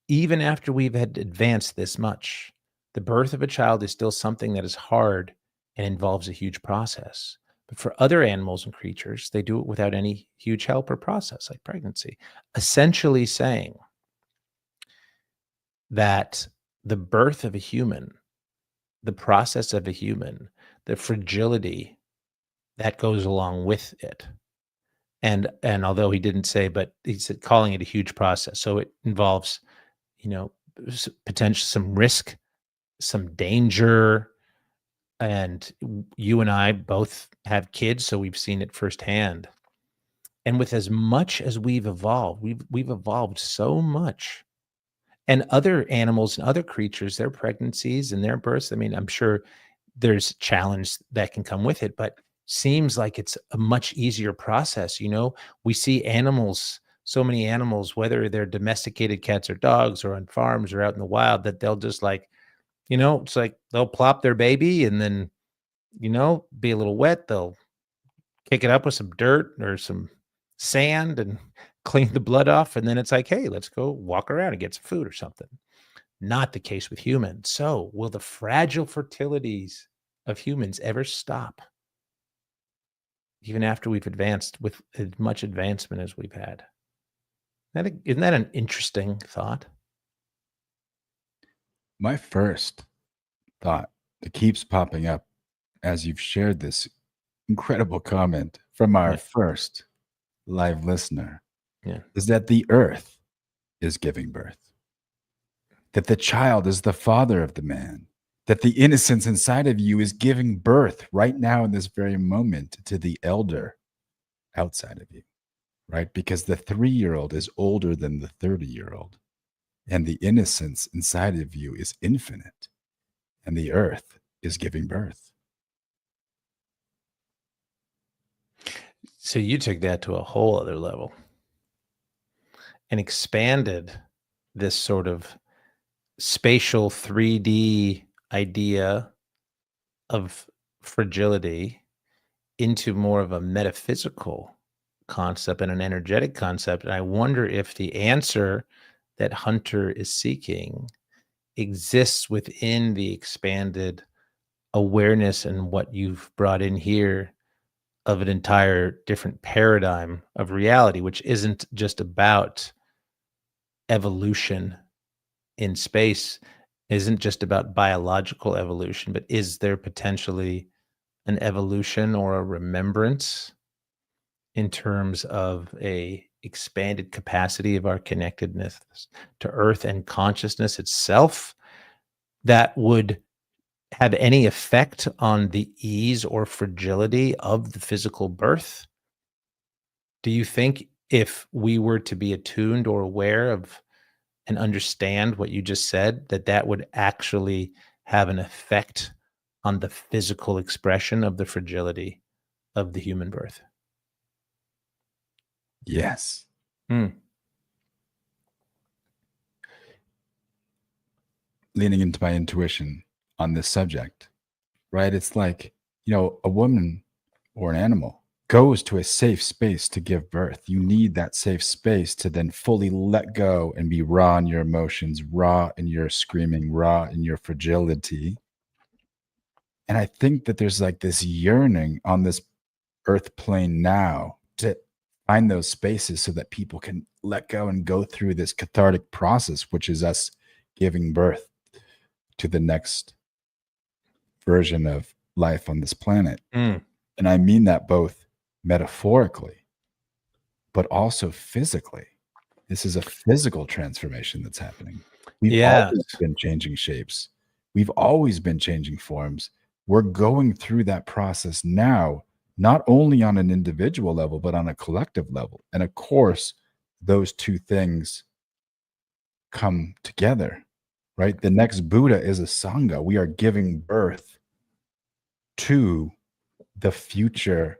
even after we've had advanced this much? The birth of a child is still something that is hard and involves a huge process. But for other animals and creatures, they do it without any huge help or process, like pregnancy. Essentially saying that the birth of a human, the process of a human, the fragility that goes along with it. And although he didn't say, but he said calling it a huge process. So it involves, potential, some risk, some danger. And you and I both have kids, so we've seen it firsthand. And with as much as we've evolved, we've evolved so much. And other animals and other creatures, their pregnancies and their births, I mean, I'm sure there's challenge that can come with it, but seems like it's a much easier process. We see animals, so many animals, whether they're domesticated cats or dogs or on farms or out in the wild, that they'll just it's like they'll plop their baby and then, be a little wet. They'll kick it up with some dirt or some sand and clean the blood off. And then it's like, hey, let's go walk around and get some food or something. Not the case with humans. So will the fragile fertilities of humans ever stop, even after we've advanced with as much advancement as we've had? Isn't that an interesting thought? My first thought that keeps popping up as you've shared this incredible comment from our first live listener is that the earth is giving birth, that the child is the father of the man, that the innocence inside of you is giving birth right now in this very moment to the elder outside of you, right? Because the 3-year-old is older than the 30-year-old, and the innocence inside of you is infinite, and the earth is giving birth. So you took that to a whole other level and expanded this sort of spatial 3D idea of fragility into more of a metaphysical concept and an energetic concept. And I wonder if the answer that Hunter is seeking exists within the expanded awareness and what you've brought in here of an entire different paradigm of reality, which isn't just about evolution in space, isn't just about biological evolution, but is there potentially an evolution or a remembrance in terms of a expanded capacity of our connectedness to Earth and consciousness itself that would have any effect on the ease or fragility of the physical birth? Do you think if we were to be attuned or aware of and understand what you just said, that would actually have an effect on the physical expression of the fragility of the human birth? Yes. Leaning into my intuition on this subject, right? It's like, a woman or an animal goes to a safe space to give birth. You need that safe space to then fully let go and be raw in your emotions, raw in your screaming, raw in your fragility. And I think that there's like this yearning on this earth plane now to find those spaces so that people can let go and go through this cathartic process, which is us giving birth to the next version of life on this planet. Mm. And I mean that both metaphorically, but also physically. This is a physical transformation that's happening. We've Yes. always been changing shapes. We've always been changing forms. We're going through that process now, not only on an individual level, but on a collective level. And of course, those two things come together, right? The next Buddha is a Sangha. We are giving birth to the future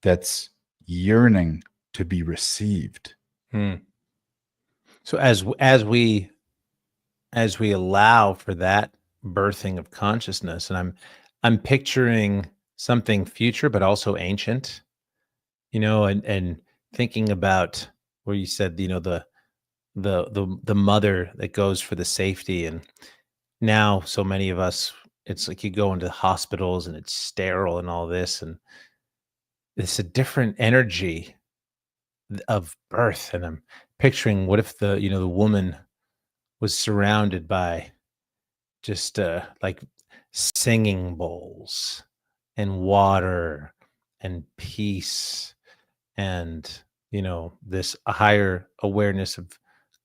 that's yearning to be received. Hmm. So as we allow for that birthing of consciousness, and I'm picturing something future but also ancient, and thinking about where you said, the mother that goes for the safety, and now so many of us, it's like you go into hospitals and it's sterile and all this, and it's a different energy of birth. And I'm picturing, what if the woman was surrounded by just like singing bowls and water and peace, and this higher awareness of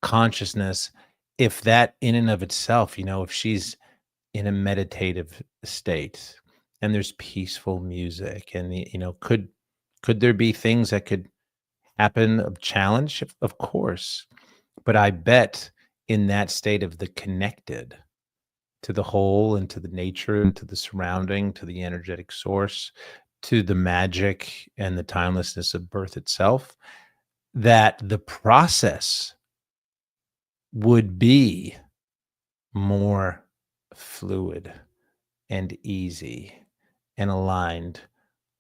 consciousness. If that in and of itself, if she's in a meditative state and there's peaceful music, and could there be things that could happen of challenge? Of course. But I bet in that state of the connected to the whole and to the nature and to the surrounding, to the energetic source, to the magic and the timelessness of birth itself, that the process would be more fluid and easy and aligned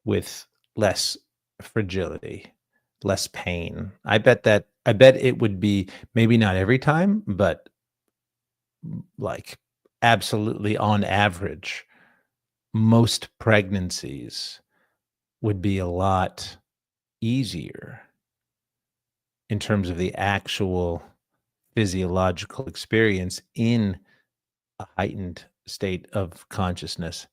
with less fragility, less pain. I bet it would be, maybe not every time, but like absolutely on average, most pregnancies would be a lot easier in terms of the actual physiological experience in a heightened state of consciousness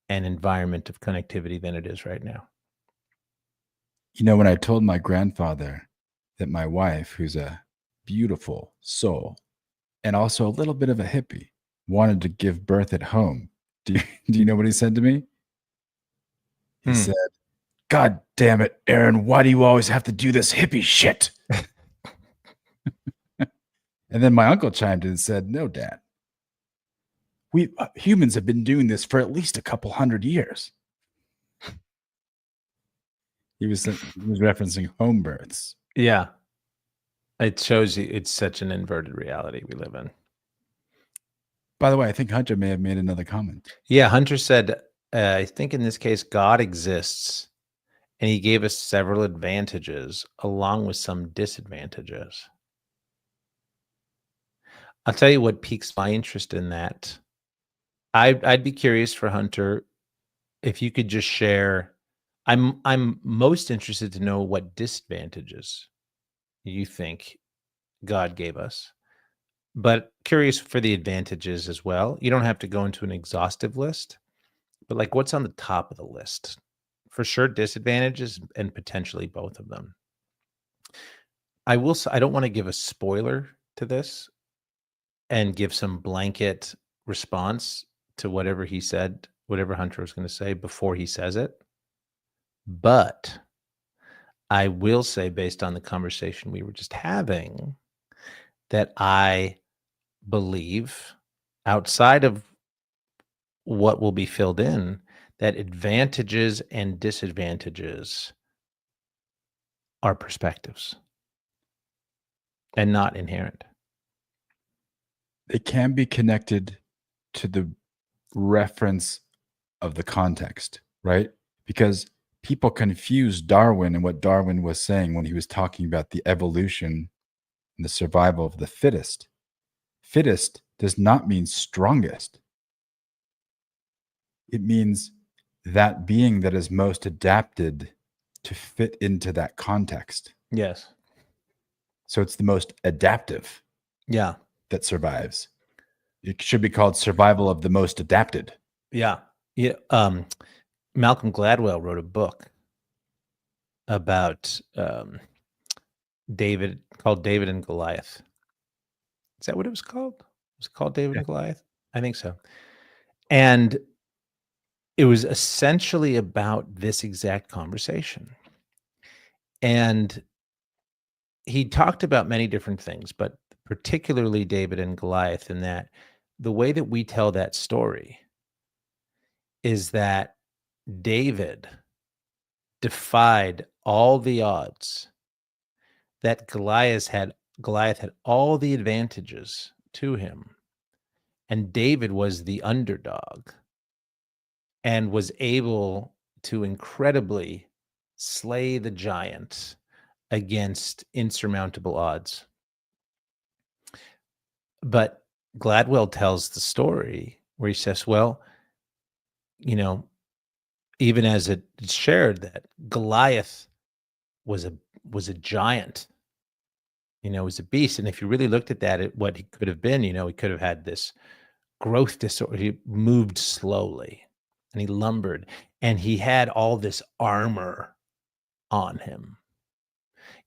and environment of connectivity than it is right now. When I told my grandfather that my wife, who's a beautiful soul and also a little bit of a hippie, wanted to give birth at home, do you know what he said to me? He said, "God damn it, Aaron, why do you always have to do this hippie shit?" And then my uncle chimed in and said, "No, Dad. We humans have been doing this for at least a couple hundred years." He was referencing home births. Yeah. It shows you it's such an inverted reality we live in. By the way, I think Hunter may have made another comment. Yeah, Hunter said, I think in this case, God exists, and he gave us several advantages along with some disadvantages. I'll tell you what piques my interest in that. I'd be curious for Hunter if you could just share. I'm most interested to know what disadvantages you think God gave us, but curious for the advantages as well. You don't have to go into an exhaustive list, but like what's on the top of the list? For sure, disadvantages and potentially both of them. I will say, I don't want to give a spoiler to this and give some blanket response to whatever he said, whatever Hunter was going to say before he says it. But I will say, based on the conversation we were just having, that I believe, outside of what will be filled in, that advantages and disadvantages are perspectives and not inherent. They can be connected to the reference of the context, right? Because people confuse Darwin and what Darwin was saying when he was talking about the evolution and the survival of the fittest. Fittest does not mean strongest. It means that being that is most adapted to fit into that context. Yes. So it's the most adaptive Yeah. that survives. It should be called survival of the most adapted. Yeah. Yeah. Malcolm Gladwell wrote a book about David, called David and Goliath. Is that what it was called? Was it called David Yeah. and Goliath? I think so. And it was essentially about this exact conversation. And he talked about many different things, but particularly David and Goliath, in that the way that we tell that story is that David defied all the odds, that Goliath had all the advantages to him, and David was the underdog and was able to incredibly slay the giant against insurmountable odds. But Gladwell tells the story where he says, well, you know, even as it's shared, that Goliath was a giant, was a beast. And if you really looked at that, what he could have been, he could have had this growth disorder. He moved slowly and he lumbered, and he had all this armor on him.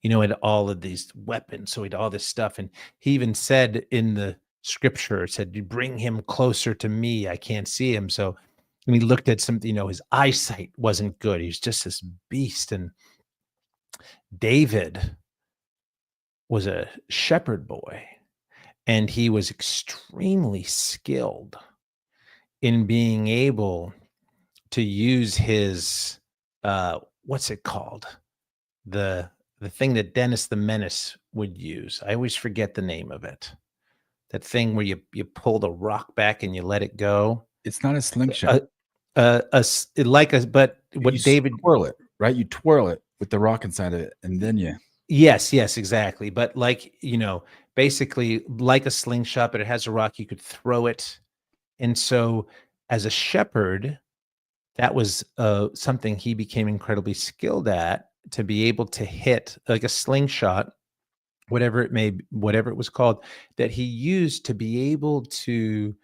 Had all of these weapons. So he had all this stuff. And he even said in the scripture, said, you bring him closer to me. I can't see him. So when he looked at something, his eyesight wasn't good. He was just this beast. And David was a shepherd boy, and he was extremely skilled in being able to use his, what's it called? The thing that Dennis the Menace would use. I always forget the name of it. That thing where you pull the rock back and you let it go. It's not a slingshot. But what you David twirl it, right? You twirl it with the rock inside of it, and then you. Yes, exactly. But basically like a slingshot, but it has a rock, you could throw it. And so as a shepherd, that was something he became incredibly skilled at, to be able to hit like a slingshot, whatever it was called, that he used to be able to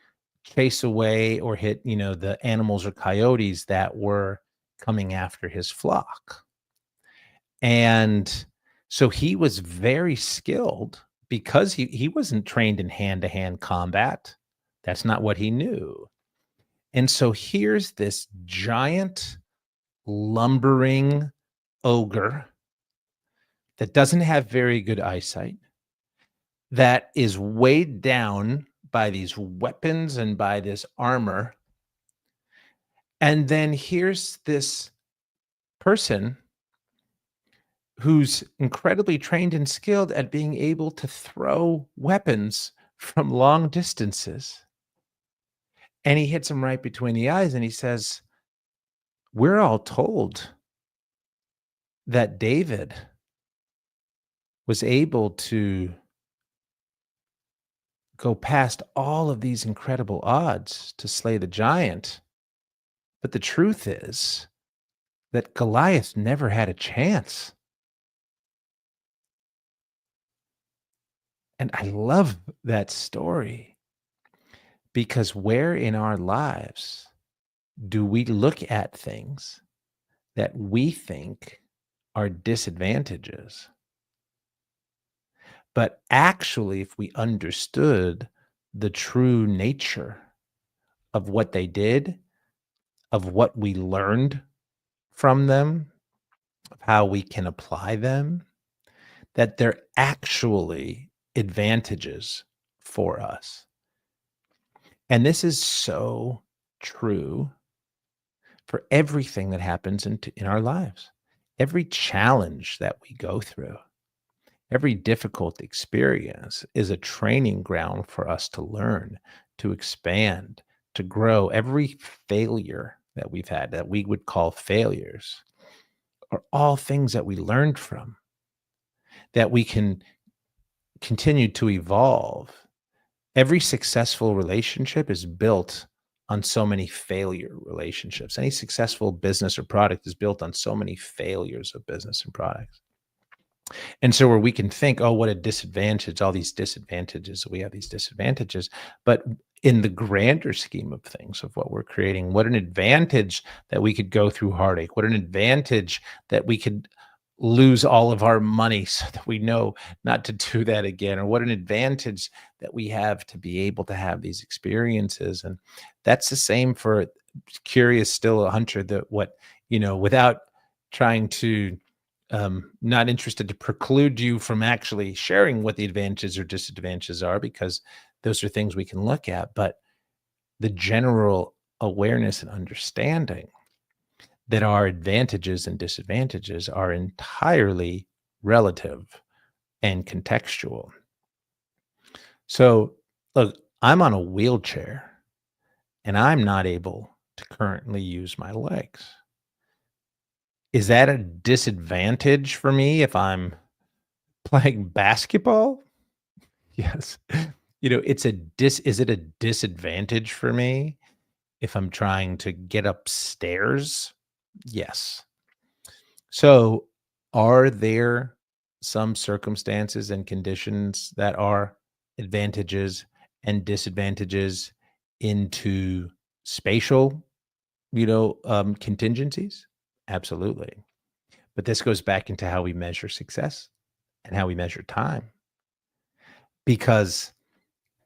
chase away or hit, the animals or coyotes that were coming after his flock. And so he was very skilled because he wasn't trained in hand-to-hand combat. That's not what he knew. And so here's this giant lumbering ogre that doesn't have very good eyesight, that is weighed down by these weapons and by this armor. And then here's this person who's incredibly trained and skilled at being able to throw weapons from long distances. And he hits him right between the eyes, and he says, we're all told that David was able to go past all of these incredible odds to slay the giant. But the truth is that Goliath never had a chance. And I love that story, because where in our lives do we look at things that we think are disadvantages? But actually, if we understood the true nature of what they did, of what we learned from them, of how we can apply them, that they're actually advantages for us. And this is so true for everything that happens in our lives. Every challenge that we go through, every difficult experience is a training ground for us to learn, to expand, to grow. Every failure that we've had, that we would call failures, are all things that we learned from, that we can continue to evolve. Every successful relationship is built on so many failure relationships. Any successful business or product is built on so many failures of business and products. And so where we can think, oh, what a disadvantage, all these disadvantages, we have these disadvantages. But in the grander scheme of things, of what we're creating, what an advantage that we could go through heartache. What an advantage that we could lose all of our money so that we know not to do that again. Or what an advantage that we have to be able to have these experiences. And that's the same for curious still a hunter, that what, without trying to not interested to preclude you from actually sharing what the advantages or disadvantages are, because those are things we can look at. But the general awareness and understanding that our advantages and disadvantages are entirely relative and contextual. So, look, I'm on a wheelchair and I'm not able to currently use my legs. Is that a disadvantage for me if I'm playing basketball? Yes. Is it a disadvantage for me if I'm trying to get upstairs? Yes. So, are there some circumstances and conditions that are advantages and disadvantages into spatial, contingencies? Absolutely. But this goes back into how we measure success and how we measure time. Because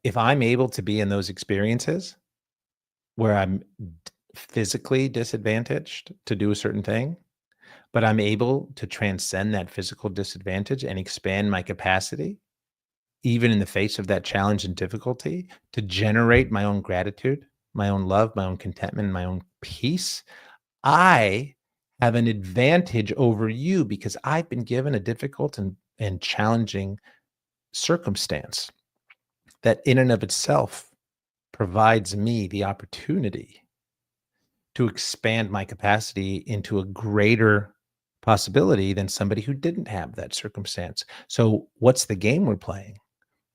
if I'm able to be in those experiences where I'm physically disadvantaged to do a certain thing, but I'm able to transcend that physical disadvantage and expand my capacity, even in the face of that challenge and difficulty, to generate my own gratitude, my own love, my own contentment, my own peace, I have an advantage over you because I've been given a difficult and challenging circumstance that in and of itself provides me the opportunity to expand my capacity into a greater possibility than somebody who didn't have that circumstance. So what's the game we're playing?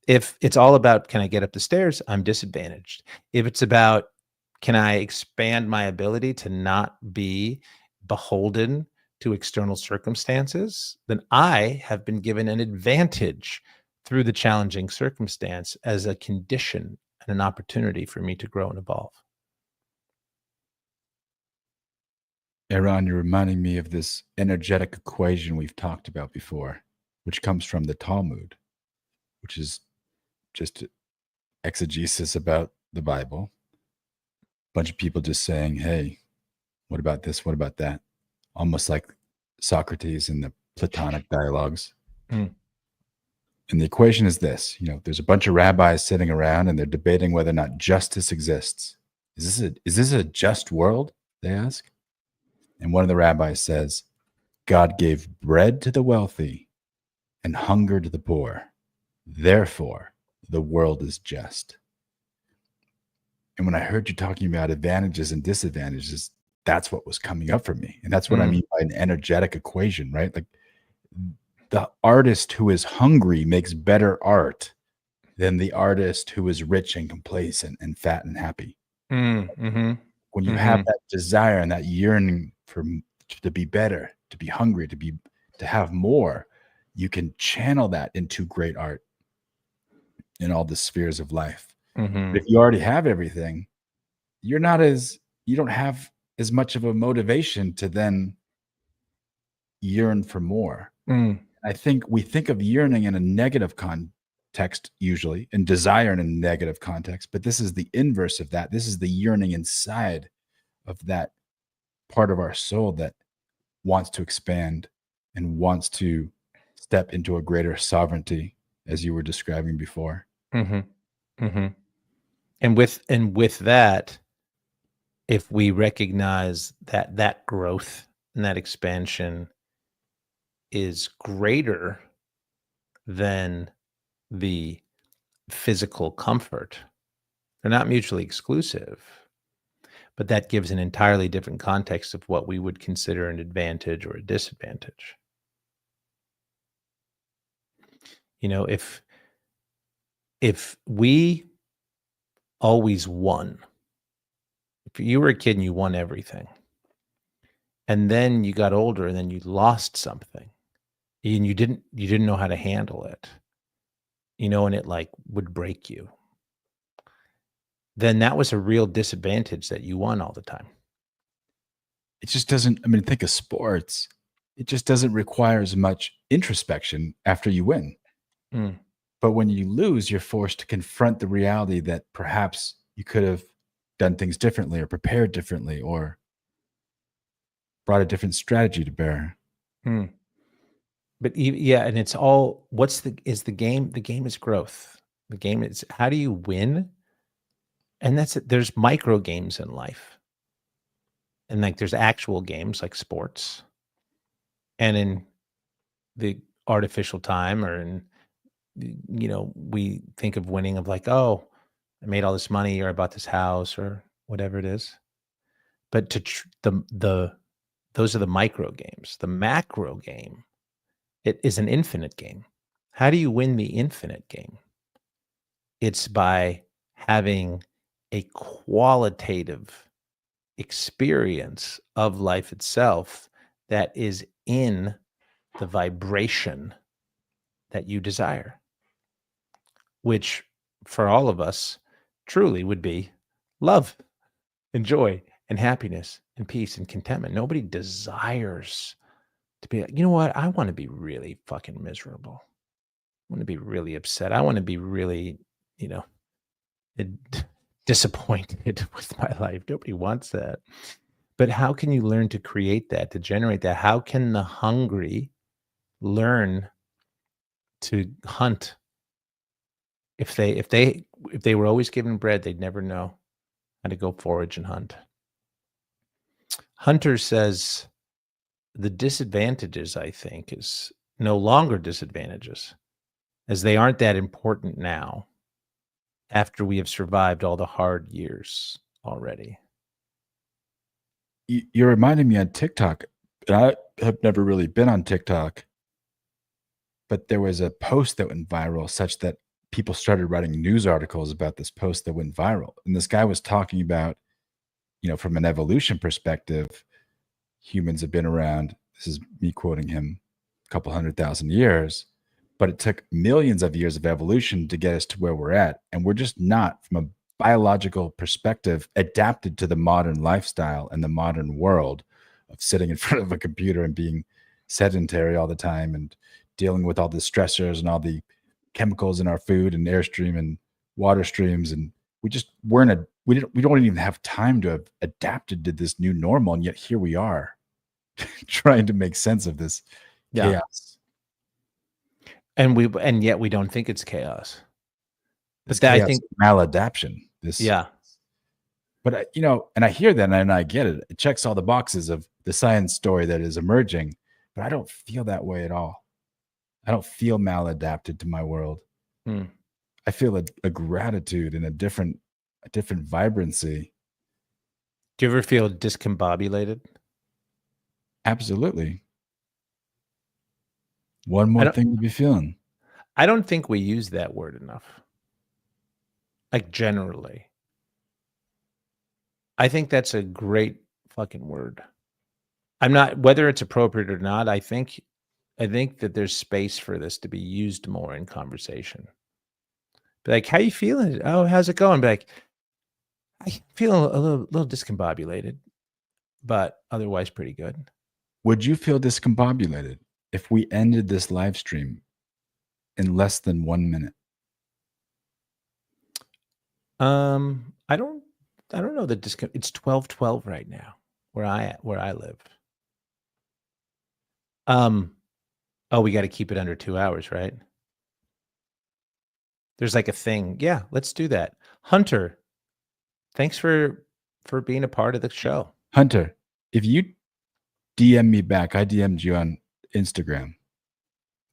If it's all about, can I get up the stairs? I'm disadvantaged. If it's about, can I expand my ability to not be beholden to external circumstances, then I have been given an advantage through the challenging circumstance as a condition and an opportunity for me to grow and evolve. Aaron, you're reminding me of this energetic equation we've talked about before, which comes from the Talmud, which is just exegesis about the Bible. Bunch of people just saying, hey, what about this? What about that? Almost like Socrates in the Platonic dialogues. Mm. And the equation is this, there's a bunch of rabbis sitting around and they're debating whether or not justice exists. Is this a just world? They ask. And one of the rabbis says, God gave bread to the wealthy and hunger to the poor. Therefore, the world is just. And when I heard you talking about advantages and disadvantages, that's what was coming up for me. And that's what I mean by an energetic equation, right? Like the artist who is hungry makes better art than the artist who is rich and complacent and fat and happy. Mm-hmm. When you have that desire and that yearning to be better, to be hungry, to have more, you can channel that into great art in all the spheres of life. Mm-hmm. But if you already have everything, you don't have as much of a motivation to then yearn for more. I think we think of yearning in a negative context usually, and desire in a negative context, but this is the inverse of that. This is the yearning inside of that part of our soul that wants to expand and wants to step into a greater sovereignty, as you were describing before. Mm-hmm. Mm-hmm. And with that, if we recognize that growth and that expansion is greater than the physical comfort, they're not mutually exclusive, but that gives an entirely different context of what we would consider an advantage or a disadvantage. If we always won if you were a kid and you won everything, and then you got older and then you lost something, and you didn't know how to handle it, and it like would break you, then that was a real disadvantage that you won all the time. It just doesn't, I mean, think of sports. It just doesn't require as much introspection after you win. Mm. But when you lose, you're forced to confront the reality that perhaps you could have done things differently or prepared differently or brought a different strategy to bear. Mm. But yeah, and it's all the game? The game is growth. The game is how do you win? And that's it. There's micro games in life. And like there's actual games like sports. And in the artificial time or in we think of winning of like, oh, I made all this money or I bought this house or whatever it is. But those are the micro games. The macro game, it is an infinite game. How do you win the infinite game? It's by having a qualitative experience of life itself that is in the vibration that you desire, which for all of us truly would be love and joy and happiness and peace and contentment. Nobody desires to be like, you know what? I want to be really fucking miserable. I want to be really upset. I want to be really, disappointed with my life. Nobody wants that. But how can you learn to create that, to generate that? How can the hungry learn to hunt? If they were always given bread, they'd never know how to go forage and hunt. Hunter says the disadvantages, I think, is no longer disadvantages, as they aren't that important now after we have survived all the hard years already. You're reminding me on TikTok, and I have never really been on TikTok, but there was a post that went viral such that people started writing news articles about this post that went viral. And this guy was talking about, from an evolution perspective, humans have been around, this is me quoting him, a couple 100,000 years, but it took millions of years of evolution to get us to where we're at. And we're just not, from a biological perspective, adapted to the modern lifestyle and the modern world of sitting in front of a computer and being sedentary all the time and dealing with all the stressors and all the chemicals in our food and airstream and water streams. And we just weren't we don't even have time to have adapted to this new normal. And yet here we are trying to make sense of this chaos. And yet we don't think it's chaos. But that, I think, maladaption. But and I hear that and I get it. It checks all the boxes of the science story that is emerging, but I don't feel that way at all. I don't feel maladapted to my world. I feel a gratitude and a different vibrancy. Do you ever feel discombobulated? Absolutely. One more thing to be feeling. I don't think we use that word enough. Like generally. I think that's a great fucking word. I'm not, whether it's appropriate or not, I think that there's space for this to be used more in conversation. Be like, how you feeling? Oh, how's it going? Be like, I feel a little discombobulated, but otherwise pretty good. Would you feel discombobulated if we ended this live stream in less than 1 minute? I don't know that it's 12:12 right now where I live. Oh, we got to keep it under 2 hours, right? There's like a thing. Yeah, let's do that. Hunter, thanks for being a part of the show. Hunter, if you DM me back, I DM'd you on Instagram,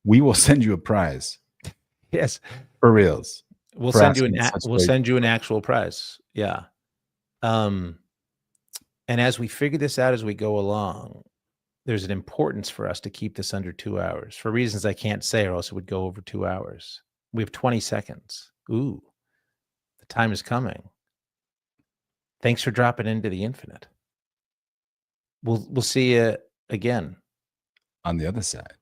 we will send you a prize. Yes. For reals. We'll send you an actual prize. Yeah. And as we figure this out as we go along, there's an importance for us to keep this under 2 hours for reasons I can't say, or else it would go over 2 hours. We have 20 seconds. Ooh, the time is coming. Thanks for dropping into the infinite. We'll see you again, On the other side.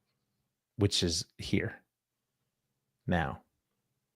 which is here now.